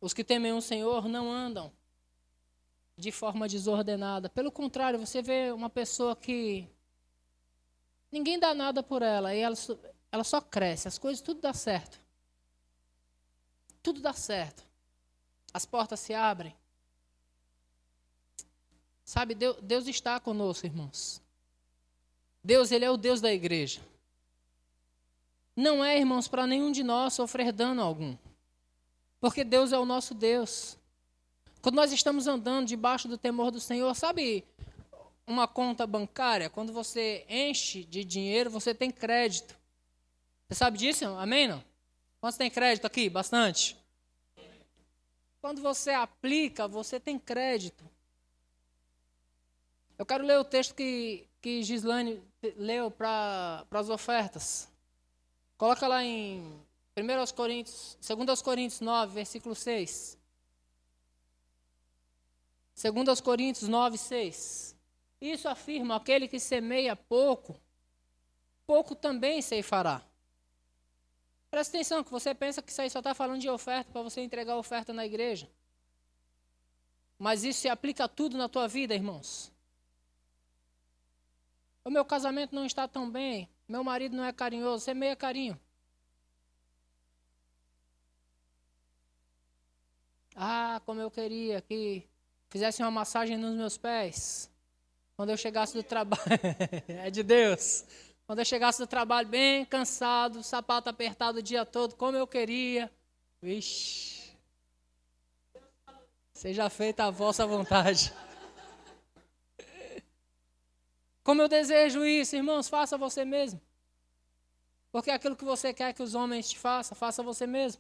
Os que temem o Senhor não andam de forma desordenada. Pelo contrário, você vê uma pessoa que ninguém dá nada por ela e ela só cresce, as coisas tudo dá certo. Tudo dá certo. As portas se abrem. Sabe, Deus está conosco, irmãos. Deus, Ele é o Deus da igreja. Não é, irmãos, para nenhum de nós sofrer dano algum. Porque Deus é o nosso Deus. Quando nós estamos andando debaixo do temor do Senhor, sabe uma conta bancária? Quando você enche de dinheiro, você tem crédito. Você sabe disso? Amém, não? Quantos tem crédito aqui? Bastante. Quando você aplica, você tem crédito. Eu quero ler o texto que Gislane leu para as ofertas. Coloca lá em 2 Coríntios 9, versículo 6. 2 Coríntios 9, 6. Isso afirma: aquele que semeia pouco, pouco também ceifará. Presta atenção, que você pensa que isso aí só está falando de oferta para você entregar oferta na igreja. Mas isso se aplica a tudo na tua vida, irmãos. O meu casamento não está tão bem, meu marido não é carinhoso, semeia carinho. Ah, como eu queria que fizesse uma massagem nos meus pés. Quando eu chegasse do trabalho, é de Deus. Quando eu chegasse do trabalho bem cansado, sapato apertado o dia todo, como eu queria. Vixe. Seja feita a vossa vontade. Como eu desejo isso, irmãos, faça você mesmo. Porque aquilo que você quer que os homens te façam, faça você mesmo.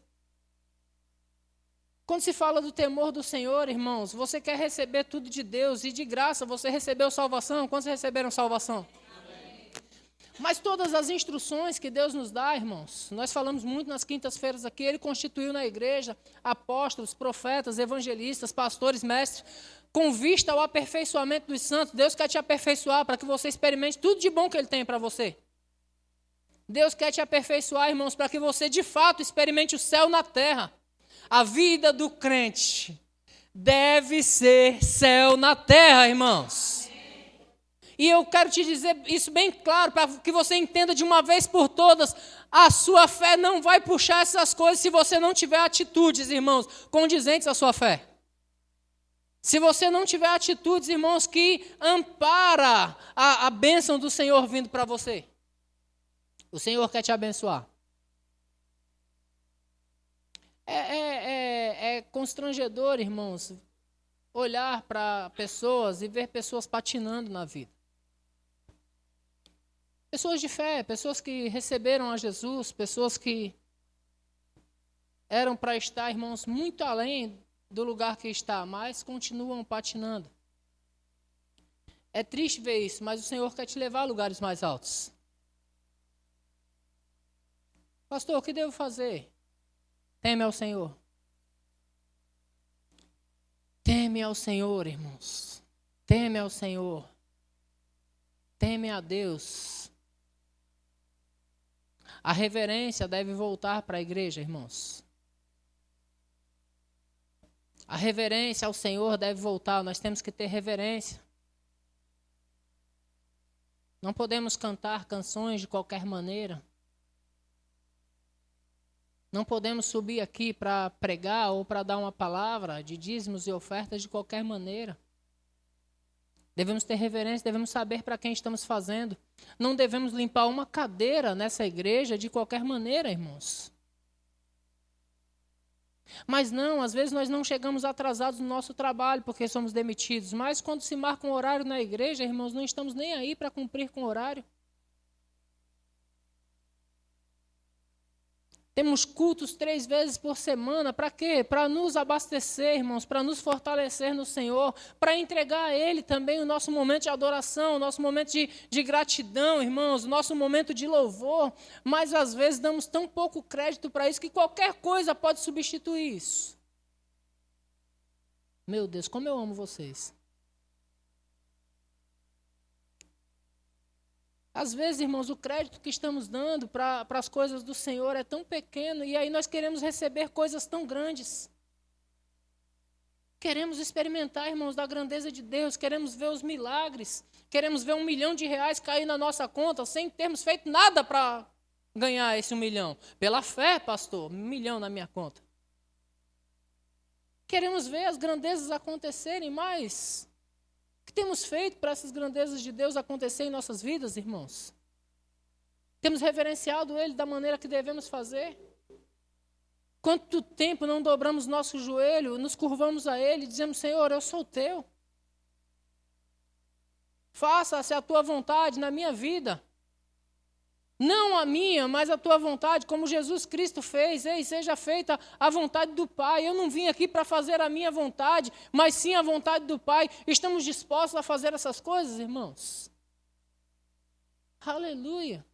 Quando se fala do temor do Senhor, irmãos, você quer receber tudo de Deus e de graça você recebeu salvação. Quantos receberam salvação? Amém. Mas todas as instruções que Deus nos dá, irmãos, nós falamos muito nas quintas-feiras aqui, Ele constituiu na igreja apóstolos, profetas, evangelistas, pastores, mestres, com vista ao aperfeiçoamento dos santos. Deus quer te aperfeiçoar para que você experimente tudo de bom que Ele tem para você. Deus quer te aperfeiçoar, irmãos, para que você de fato experimente o céu na terra. A vida do crente deve ser céu na terra, irmãos. E eu quero te dizer isso bem claro, para que você entenda de uma vez por todas, a sua fé não vai puxar essas coisas se você não tiver atitudes, irmãos, condizentes à sua fé. Se você não tiver atitudes, irmãos, que ampara a bênção do Senhor vindo para você. O Senhor quer te abençoar. É constrangedor, irmãos, olhar para pessoas e ver pessoas patinando na vida. Pessoas de fé, pessoas que receberam a Jesus, pessoas que eram para estar, irmãos, muito além do lugar que está, mas continuam patinando. É triste ver isso, mas o Senhor quer te levar a lugares mais altos. Pastor, o que devo fazer? Teme ao Senhor. Teme ao Senhor, irmãos. Teme ao Senhor. Teme a Deus. A reverência deve voltar para a igreja, irmãos. A reverência ao Senhor deve voltar. Nós temos que ter reverência. Não podemos cantar canções de qualquer maneira. Não podemos subir aqui para pregar ou para dar uma palavra de dízimos e ofertas de qualquer maneira. Devemos ter reverência, devemos saber para quem estamos fazendo. Não devemos limpar uma cadeira nessa igreja de qualquer maneira, irmãos. Mas não, às vezes nós não chegamos atrasados no nosso trabalho porque somos demitidos. Mas quando se marca um horário na igreja, irmãos, não estamos nem aí para cumprir com o horário. Temos cultos 3 vezes por semana, para quê? Para nos abastecer, irmãos, para nos fortalecer no Senhor, para entregar a Ele também o nosso momento de adoração, o nosso momento de gratidão, irmãos, o nosso momento de louvor, mas às vezes damos tão pouco crédito para isso que qualquer coisa pode substituir isso. Meu Deus, como eu amo vocês. Às vezes, irmãos, o crédito que estamos dando para as coisas do Senhor é tão pequeno e aí nós queremos receber coisas tão grandes. Queremos experimentar, irmãos, da grandeza de Deus, queremos ver os milagres, queremos ver R$1 milhão cair na nossa conta sem termos feito nada para ganhar esse 1 milhão. Pela fé, pastor, 1 milhão na minha conta. Queremos ver as grandezas acontecerem, mas o que temos feito para essas grandezas de Deus acontecerem em nossas vidas, irmãos? Temos reverenciado Ele da maneira que devemos fazer? Quanto tempo não dobramos nosso joelho, nos curvamos a Ele e dizemos, Senhor, eu sou Teu. Faça-se a Tua vontade na minha vida. Não a minha, mas a Tua vontade, como Jesus Cristo fez. Ei, seja feita a vontade do Pai. Eu não vim aqui para fazer a minha vontade, mas sim a vontade do Pai. Estamos dispostos a fazer essas coisas, irmãos? Aleluia.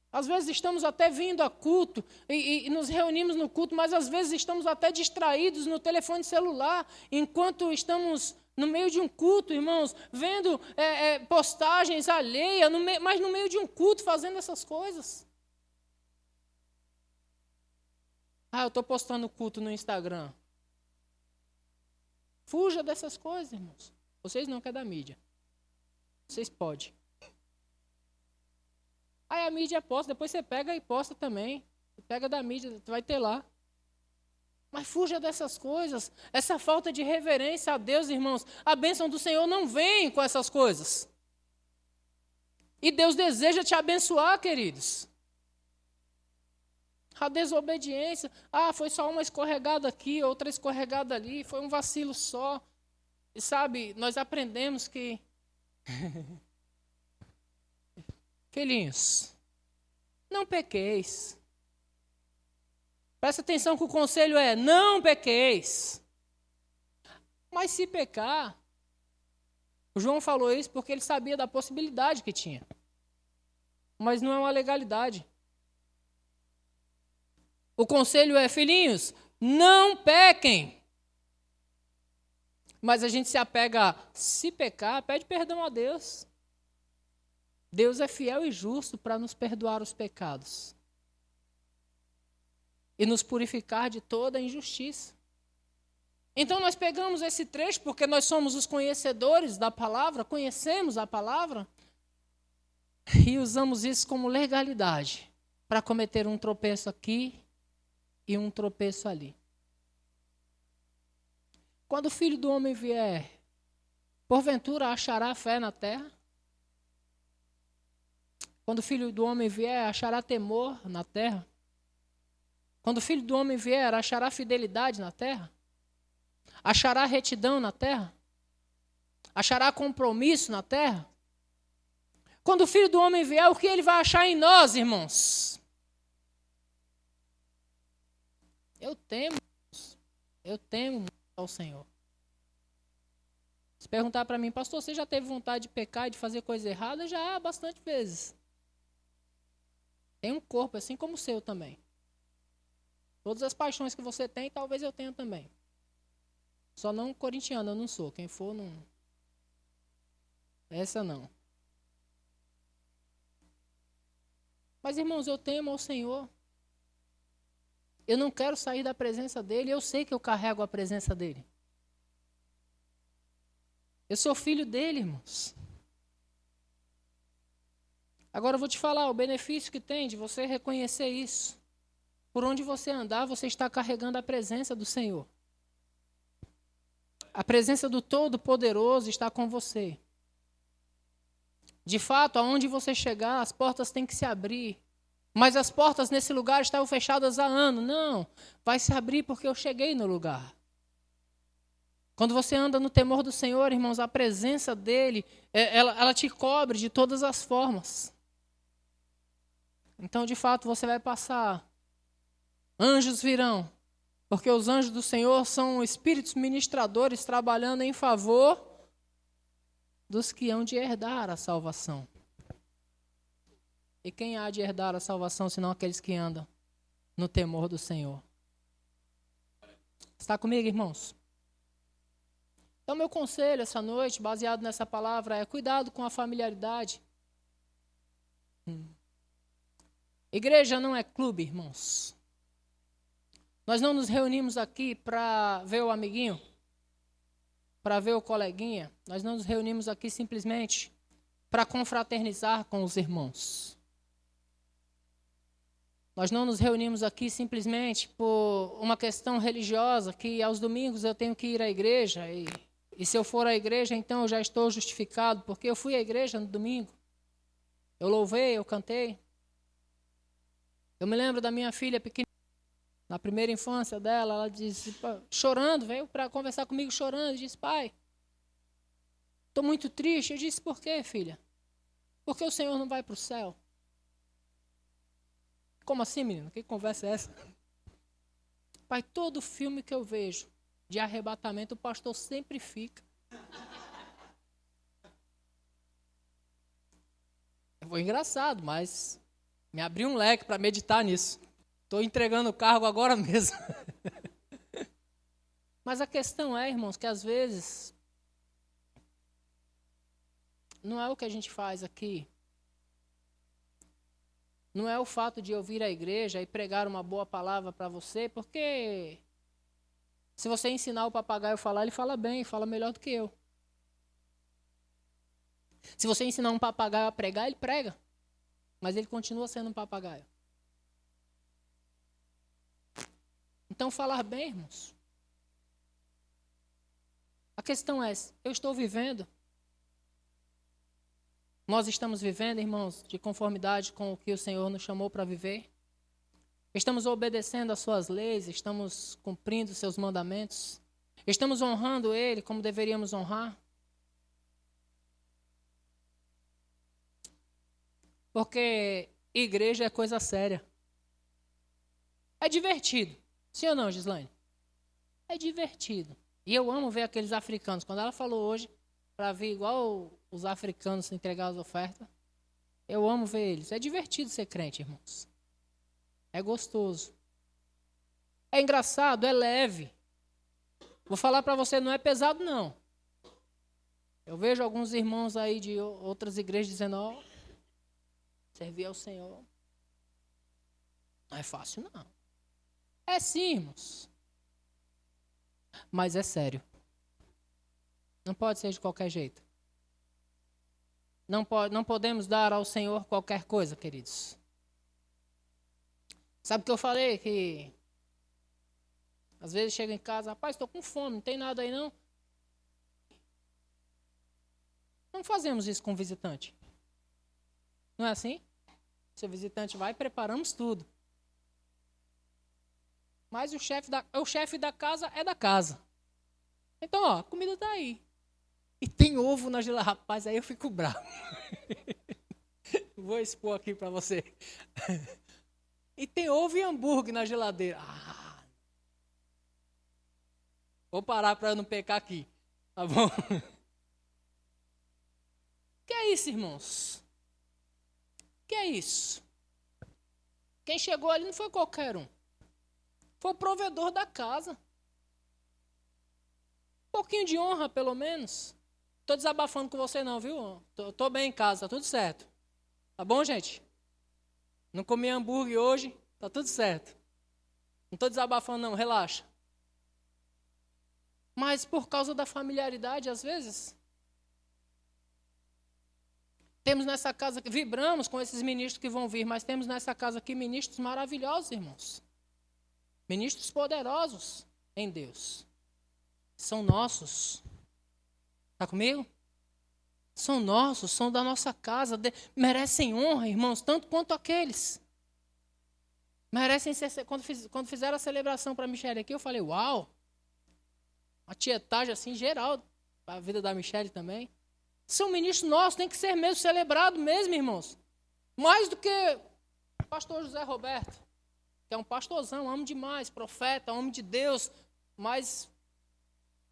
Às vezes estamos até vindo a culto e nos reunimos no culto, mas às vezes estamos até distraídos no telefone celular, enquanto estamos no meio de um culto, irmãos, vendo postagens alheias, mas no meio de um culto fazendo essas coisas. Eu estou postando culto no Instagram. Fuja dessas coisas, irmãos. Vocês não, que é da mídia. Vocês podem. Aí a mídia posta, depois você pega e posta também. Você pega da mídia, vai ter lá. Mas fuja dessas coisas. Essa falta de reverência a Deus, irmãos. A bênção do Senhor não vem com essas coisas. E Deus deseja te abençoar, queridos. A desobediência. Foi só uma escorregada aqui, outra escorregada ali. Foi um vacilo só. E sabe, nós aprendemos que... Filhinhos, não pequeis. Presta atenção que o conselho é, não pequeis. Mas se pecar, o João falou isso porque ele sabia da possibilidade que tinha. Mas não é uma legalidade. O conselho é, filhinhos, não pequem. Mas a gente se apega a, se pecar, pede perdão a Deus. Deus é fiel e justo para nos perdoar os pecados e nos purificar de toda a injustiça. Então nós pegamos esse trecho porque nós somos os conhecedores da palavra, conhecemos a palavra e usamos isso como legalidade para cometer um tropeço aqui e um tropeço ali. Quando o Filho do Homem vier, porventura achará fé na terra? Quando o Filho do Homem vier, achará temor na terra? Quando o Filho do Homem vier, achará fidelidade na terra? Achará retidão na terra? Achará compromisso na terra? Quando o Filho do Homem vier, o que ele vai achar em nós, irmãos? Eu temo muito ao Senhor. Se perguntar para mim, pastor, você já teve vontade de pecar e de fazer coisa errada? Já, bastante vezes. Tem um corpo assim como o seu também. Todas as paixões que você tem, talvez eu tenha também. Só não corintiano, eu não sou. Quem for, não. Essa não. Mas, irmãos, eu temo ao Senhor. Eu não quero sair da presença dEle. Eu sei que eu carrego a presença dEle. Eu sou filho dEle, irmãos. Agora eu vou te falar o benefício que tem de você reconhecer isso. Por onde você andar, você está carregando a presença do Senhor. A presença do Todo-Poderoso está com você. De fato, aonde você chegar, as portas têm que se abrir. Mas as portas nesse lugar estavam fechadas há anos. Não, vai se abrir porque eu cheguei no lugar. Quando você anda no temor do Senhor, irmãos, a presença dEle, ela te cobre de todas as formas. Então, de fato, você vai passar. Anjos virão, porque os anjos do Senhor são espíritos ministradores trabalhando em favor dos que hão de herdar a salvação. E quem há de herdar a salvação, senão aqueles que andam no temor do Senhor? Está comigo, irmãos? Então, meu conselho essa noite, baseado nessa palavra, é cuidado com a familiaridade. Igreja não é clube, irmãos. Nós não nos reunimos aqui para ver o amiguinho, para ver o coleguinha. Nós não nos reunimos aqui simplesmente para confraternizar com os irmãos. Nós não nos reunimos aqui simplesmente por uma questão religiosa, que aos domingos eu tenho que ir à igreja, e se eu for à igreja, então eu já estou justificado, porque eu fui à igreja no domingo. Eu louvei, eu cantei. Eu me lembro da minha filha pequena, na primeira infância dela, ela disse, chorando, veio para conversar comigo chorando, disse, pai, estou muito triste. Eu disse, por quê, filha? Porque o Senhor não vai para o céu. Como assim, menino? Que conversa é essa? Pai, todo filme que eu vejo de arrebatamento, o pastor sempre fica. Foi engraçado, mas me abriu um leque para meditar nisso. Estou entregando o cargo agora mesmo. Mas a questão é, irmãos, que às vezes não é o que a gente faz aqui. Não é o fato de eu vir à igreja e pregar uma boa palavra para você, porque se você ensinar o papagaio a falar, ele fala bem, fala melhor do que eu. Se você ensinar um papagaio a pregar, ele prega, mas ele continua sendo um papagaio. Então, falar bem, irmãos. A questão é, eu estou vivendo? Nós estamos vivendo, irmãos, de conformidade com o que o Senhor nos chamou para viver? Estamos obedecendo às suas leis? Estamos cumprindo os seus mandamentos? Estamos honrando Ele como deveríamos honrar? Porque igreja é coisa séria. É divertido. Sim ou não, Gislaine? É divertido. E eu amo ver aqueles africanos. Quando ela falou hoje para vir igual os africanos entregar as ofertas, eu amo ver eles. É divertido ser crente, irmãos. É gostoso. É engraçado, é leve. Vou falar para você, não é pesado, não. Eu vejo alguns irmãos aí de outras igrejas dizendo, ó, servir ao Senhor não é fácil, não. É sim, irmãos. Mas é sério. Não pode ser de qualquer jeito. Não podemos dar ao Senhor qualquer coisa, queridos. Sabe o que eu falei? Que às vezes chega em casa, rapaz, estou com fome, não tem nada aí não. Não fazemos isso com o visitante. Não é assim? Se o visitante vai, preparamos tudo. Mas o chefe da casa é da casa. Então, ó, a comida está aí. E tem ovo na geladeira. Rapaz, aí eu fico bravo. Vou expor aqui para você. E tem ovo e hambúrguer na geladeira. Vou parar para eu não pecar aqui. Tá bom? Que é isso, irmãos? Que é isso? Quem chegou ali não foi qualquer um. Foi o provedor da casa. Um pouquinho de honra, pelo menos. Estou desabafando com você não, viu? Estou bem em casa, tá tudo certo. Tá bom, gente? Não comi hambúrguer hoje, tá tudo certo. Não estou desabafando não, relaxa. Mas por causa da familiaridade, às vezes, temos nessa casa, vibramos com esses ministros que vão vir, mas temos nessa casa aqui ministros maravilhosos, irmãos. Ministros poderosos em Deus. São nossos. Está comigo? São nossos, são da nossa casa. Merecem honra, irmãos, tanto quanto aqueles. Merecem ser. Quando fizeram a celebração para a Michele aqui, eu falei, uau! Uma tietagem assim geral para a vida da Michele também. São ministros nossos, tem que ser mesmo celebrado mesmo, irmãos. Mais do que o pastor José Roberto, que é um pastorzão, amo demais, profeta, homem de Deus, mas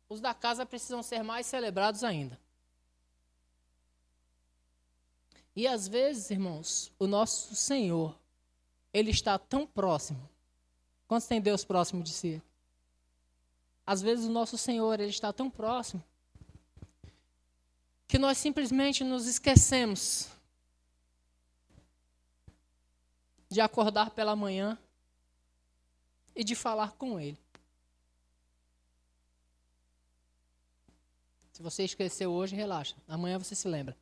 os da casa precisam ser mais celebrados ainda. E às vezes, irmãos, o nosso Senhor, Ele está tão próximo. Quantos tem Deus próximo de si? Às vezes o nosso Senhor, Ele está tão próximo, que nós simplesmente nos esquecemos de acordar pela manhã e de falar com Ele. Se você esqueceu hoje, relaxa. Amanhã você se lembra.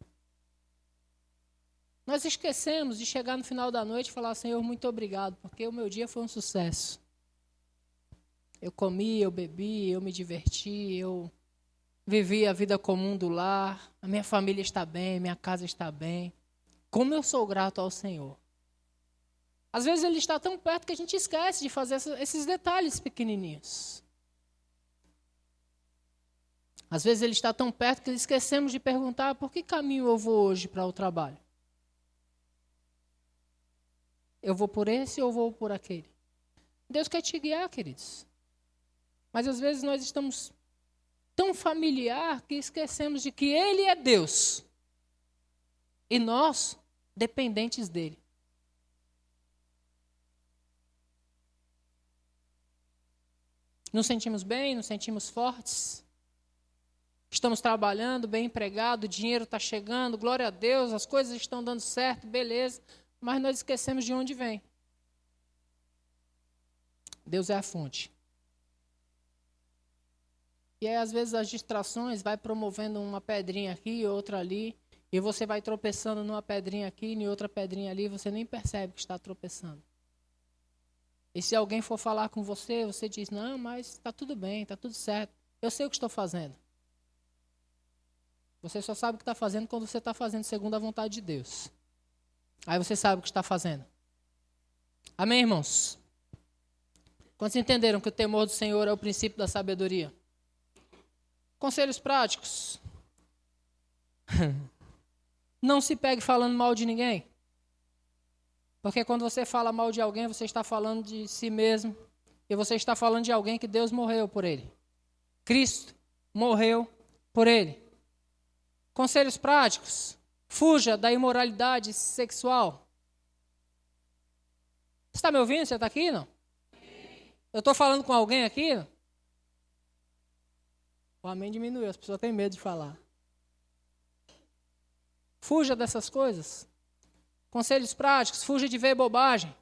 Nós esquecemos de chegar no final da noite e falar: Senhor, muito obrigado, porque o meu dia foi um sucesso. Eu comi, eu bebi, eu me diverti, eu vivi a vida comum do lar, a minha família está bem, minha casa está bem. Como eu sou grato ao Senhor. Às vezes Ele está tão perto que a gente esquece de fazer esses detalhes pequenininhos. Às vezes Ele está tão perto que esquecemos de perguntar: por que caminho eu vou hoje para o trabalho? Eu vou por esse ou vou por aquele? Deus quer te guiar, queridos. Mas às vezes nós estamos tão familiar que esquecemos de que Ele é Deus. E nós, dependentes dEle. Nos sentimos bem, nos sentimos fortes. Estamos trabalhando, bem empregado, o dinheiro está chegando, glória a Deus, as coisas estão dando certo, beleza. Mas nós esquecemos de onde vem. Deus é a fonte. E aí, às vezes, as distrações vai promovendo uma pedrinha aqui, outra ali, e você vai tropeçando numa pedrinha aqui, em outra pedrinha ali, você nem percebe que está tropeçando. E se alguém for falar com você, você diz: não, mas está tudo bem, está tudo certo, eu sei o que estou fazendo. Você só sabe o que está fazendo quando você está fazendo segundo a vontade de Deus. Aí você sabe o que está fazendo. Amém, irmãos? Quantos entenderam que o temor do Senhor é o princípio da sabedoria? Conselhos práticos. Não se pegue falando mal de ninguém. Porque quando você fala mal de alguém, você está falando de si mesmo. E você está falando de alguém que Deus morreu por ele. Cristo morreu por ele. Conselhos práticos. Fuja da imoralidade sexual. Você está me ouvindo? Você está aqui, não? Eu estou falando com alguém aqui? O amém diminuiu, as pessoas têm medo de falar. Fuja dessas coisas. Conselhos práticos, fuja de ver bobagem.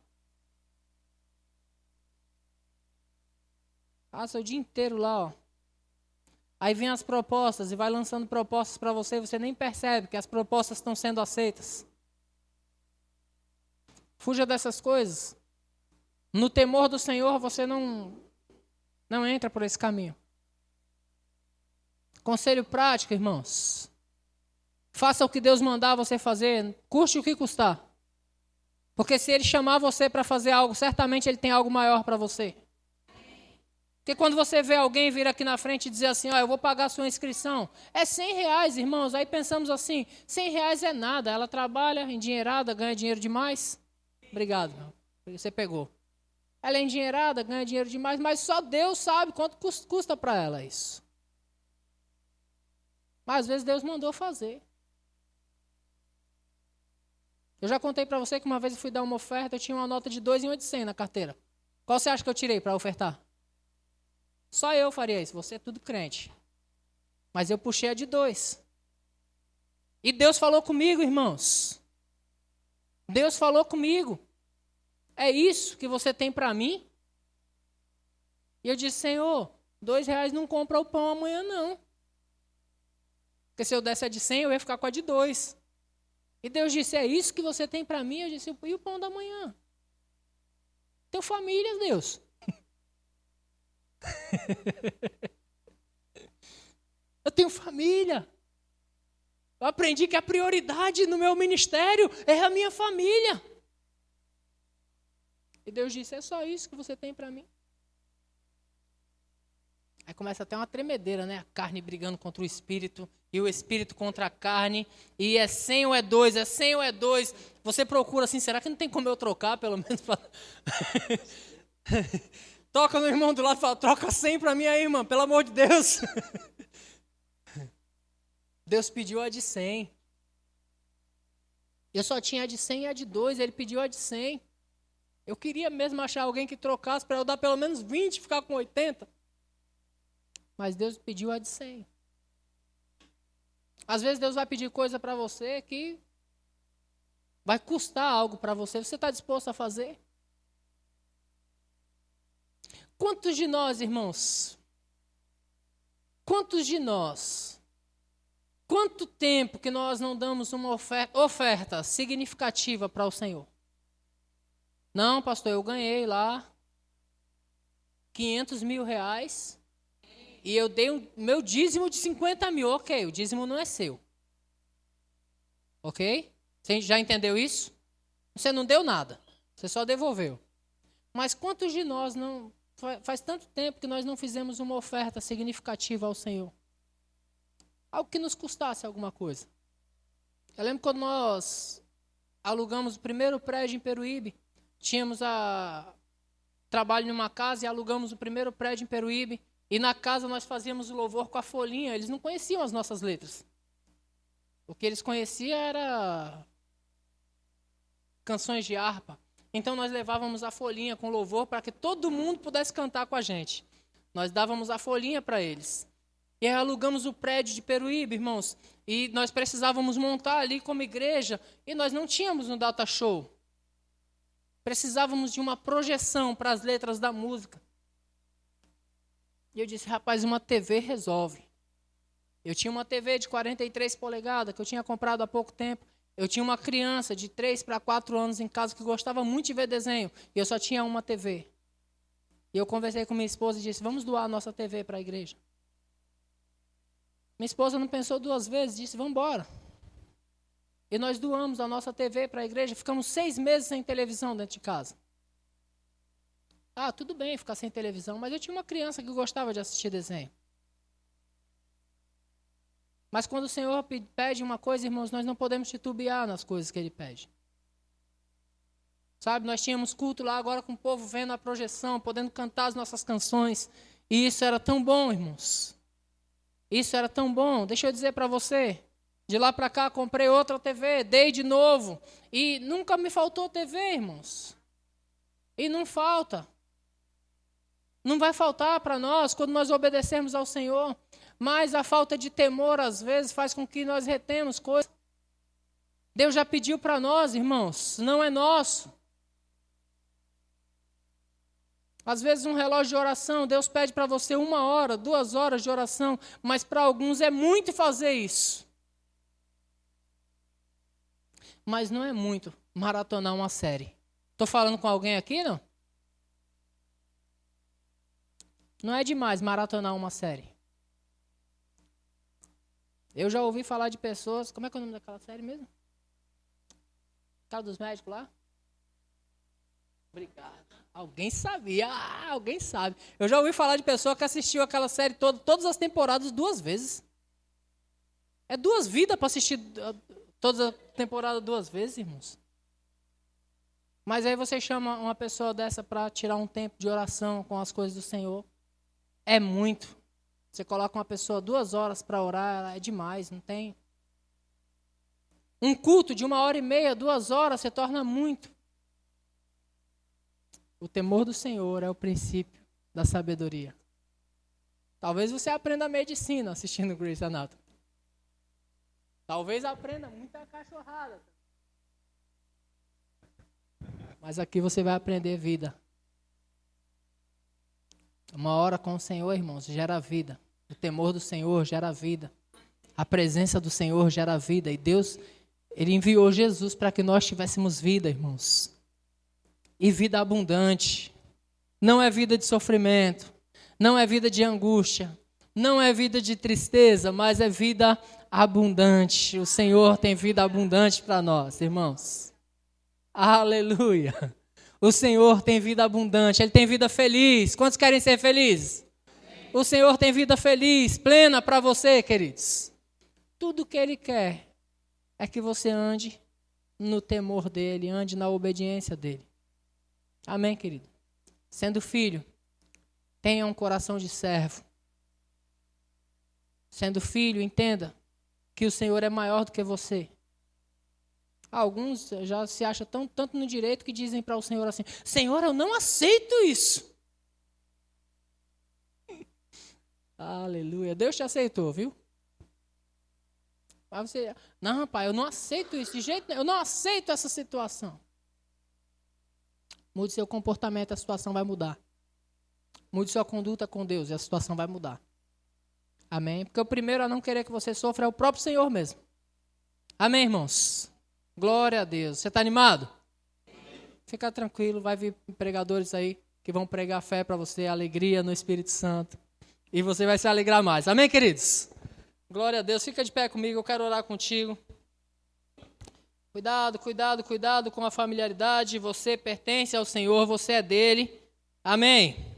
Passa o dia inteiro lá, ó. Aí vem as propostas e vai lançando propostas para você, você nem percebe que as propostas estão sendo aceitas. Fuja dessas coisas. No temor do Senhor, você não entra por esse caminho. Conselho prático, irmãos. Faça o que Deus mandar você fazer, custe o que custar. Porque se Ele chamar você para fazer algo, certamente Ele tem algo maior para você. Porque quando você vê alguém vir aqui na frente e dizer assim: eu vou pagar a sua inscrição, é R$100, irmãos. Aí pensamos assim: R$100 é nada. Ela trabalha endinheirada, ganha dinheiro demais. Obrigado, você pegou. Ela é endinheirada, ganha dinheiro demais, mas só Deus sabe quanto custa para ela isso. Mas às vezes Deus mandou fazer. Eu já contei para você que uma vez eu fui dar uma oferta, eu tinha uma nota de 2 e uma de 100 na carteira. Qual você acha que eu tirei para ofertar? Só eu faria isso, você é tudo crente. Mas eu puxei a de 2. E Deus falou comigo, irmãos. Deus falou comigo. É isso que você tem para mim? E eu disse: Senhor, R$2 não compra o pão amanhã não. Porque se eu desse a de 100, eu ia ficar com a de 2. E Deus disse: é isso que você tem para mim? Eu disse: e o pão da manhã? Tenho família, Deus. Eu tenho família. Eu aprendi que a prioridade no meu ministério é a minha família. E Deus disse: é só isso que você tem para mim? Aí começa até uma tremedeira, né? A carne brigando contra o espírito e o espírito contra a carne. E é 100 ou é 2, é 100 ou é 2. Você procura assim: será que não tem como eu trocar pelo menos? Toca no irmão do lado e fala: troca 100 para mim aí, irmão, pelo amor de Deus. Deus pediu a de 100. Eu só tinha a de 100 e a de 2, ele pediu a de 100. Eu queria mesmo achar alguém que trocasse para eu dar pelo menos 20 e ficar com 80. Mas Deus pediu a de 100. Às vezes Deus vai pedir coisa para você que Vai custar algo para você. Você está disposto a fazer? Quantos de nós, irmãos? Quantos de nós? Quanto tempo que nós não damos uma oferta significativa para o Senhor? Não, pastor, eu ganhei lá 500 mil reais e eu dei o meu dízimo de 50 mil. Ok, o dízimo não é seu. Ok? Você já entendeu isso? Você não deu nada, você só devolveu. Mas quantos de nós não... Faz tanto tempo que nós não fizemos uma oferta significativa ao Senhor. Algo que nos custasse alguma coisa. Eu lembro quando nós alugamos o primeiro prédio em Peruíbe. Tínhamos trabalho numa casa e alugamos o primeiro prédio em Peruíbe. E na casa nós fazíamos o louvor com a folhinha. Eles não conheciam as nossas letras. O que eles conheciam era canções de harpa. Então nós levávamos a folhinha com louvor para que todo mundo pudesse cantar com a gente. Nós dávamos a folhinha para eles. E aí alugamos o prédio de Peruíbe, irmãos. E nós precisávamos montar ali como igreja. E nós não tínhamos um data show. Precisávamos de uma projeção para as letras da música. E eu disse, rapaz, uma TV resolve. Eu tinha uma TV de 43 polegadas que eu tinha comprado há pouco tempo. Eu tinha uma criança de 3 para 4 anos em casa que gostava muito de ver desenho. E eu só tinha uma TV. E eu conversei com minha esposa e disse, vamos doar a nossa TV para a igreja. Minha esposa não pensou duas vezes, disse, vamos embora. E nós doamos a nossa TV para a igreja. Ficamos 6 meses sem televisão dentro de casa. Ah, tudo bem ficar sem televisão, mas eu tinha uma criança que gostava de assistir desenho. Mas quando o Senhor pede uma coisa, irmãos, nós não podemos titubear nas coisas que Ele pede. Sabe, nós tínhamos culto lá agora com o povo vendo a projeção, podendo cantar as nossas canções. E isso era tão bom, irmãos. Isso era tão bom. Deixa eu dizer para você, de lá para cá comprei outra TV, dei de novo. E nunca me faltou TV, irmãos. E não falta. Não vai faltar para nós quando nós obedecermos ao Senhor. Mas a falta de temor, às vezes, faz com que nós retemos coisas. Deus já pediu para nós, irmãos, não é nosso. Às vezes um relógio de oração, Deus pede para você 1 hora, 2 horas de oração, mas para alguns é muito fazer isso. Mas não é muito maratonar uma série. Estou falando com alguém aqui, não? Não é demais maratonar uma série. Eu já ouvi falar de pessoas... Como é que é o nome daquela série mesmo? Aquela dos médicos lá? Obrigado. Alguém sabia. Alguém sabe. Eu já ouvi falar de pessoa que assistiu aquela série todas as temporadas 2 vezes. É 2 vidas para assistir toda a temporada 2 vezes, irmãos. Mas aí você chama uma pessoa dessa para tirar um tempo de oração com as coisas do Senhor. É muito. Você coloca uma pessoa 2 horas para orar, é demais, não tem? Um culto de 1h30, 2 horas, se torna muito. O temor do Senhor é o princípio da sabedoria. Talvez você aprenda medicina assistindo Grey's Anatomy. Talvez aprenda muita cachorrada. Mas aqui você vai aprender vida. 1 hora com o Senhor, irmãos, gera vida. O temor do Senhor gera vida. A presença do Senhor gera vida. E Deus, Ele enviou Jesus para que nós tivéssemos vida, irmãos. E vida abundante. Não é vida de sofrimento. Não é vida de angústia. Não é vida de tristeza, mas é vida abundante. O Senhor tem vida abundante para nós, irmãos. Aleluia. O Senhor tem vida abundante. Ele tem vida feliz. Quantos querem ser felizes? O Senhor tem vida feliz, plena para você, queridos. Tudo que Ele quer é que você ande no temor dEle, ande na obediência dEle. Amém, querido? Sendo filho, tenha um coração de servo. Sendo filho, entenda que o Senhor é maior do que você. Alguns já se acham tanto no direito que dizem para o Senhor assim, Senhor, eu não aceito isso. Aleluia. Deus te aceitou, viu? Aí você, não, pai, eu não aceito isso de jeito nenhum, eu não aceito essa situação. Mude seu comportamento, a situação vai mudar. Mude sua conduta com Deus e a situação vai mudar. Amém? Porque o primeiro a não querer que você sofra é o próprio Senhor mesmo. Amém, irmãos? Glória a Deus. Você está animado? Fica tranquilo, vai vir pregadores aí que vão pregar fé para você, alegria no Espírito Santo. E você vai se alegrar mais. Amém, queridos? Glória a Deus. Fica de pé comigo, eu quero orar contigo. Cuidado, cuidado, cuidado com a familiaridade. Você pertence ao Senhor, você é dele. Amém.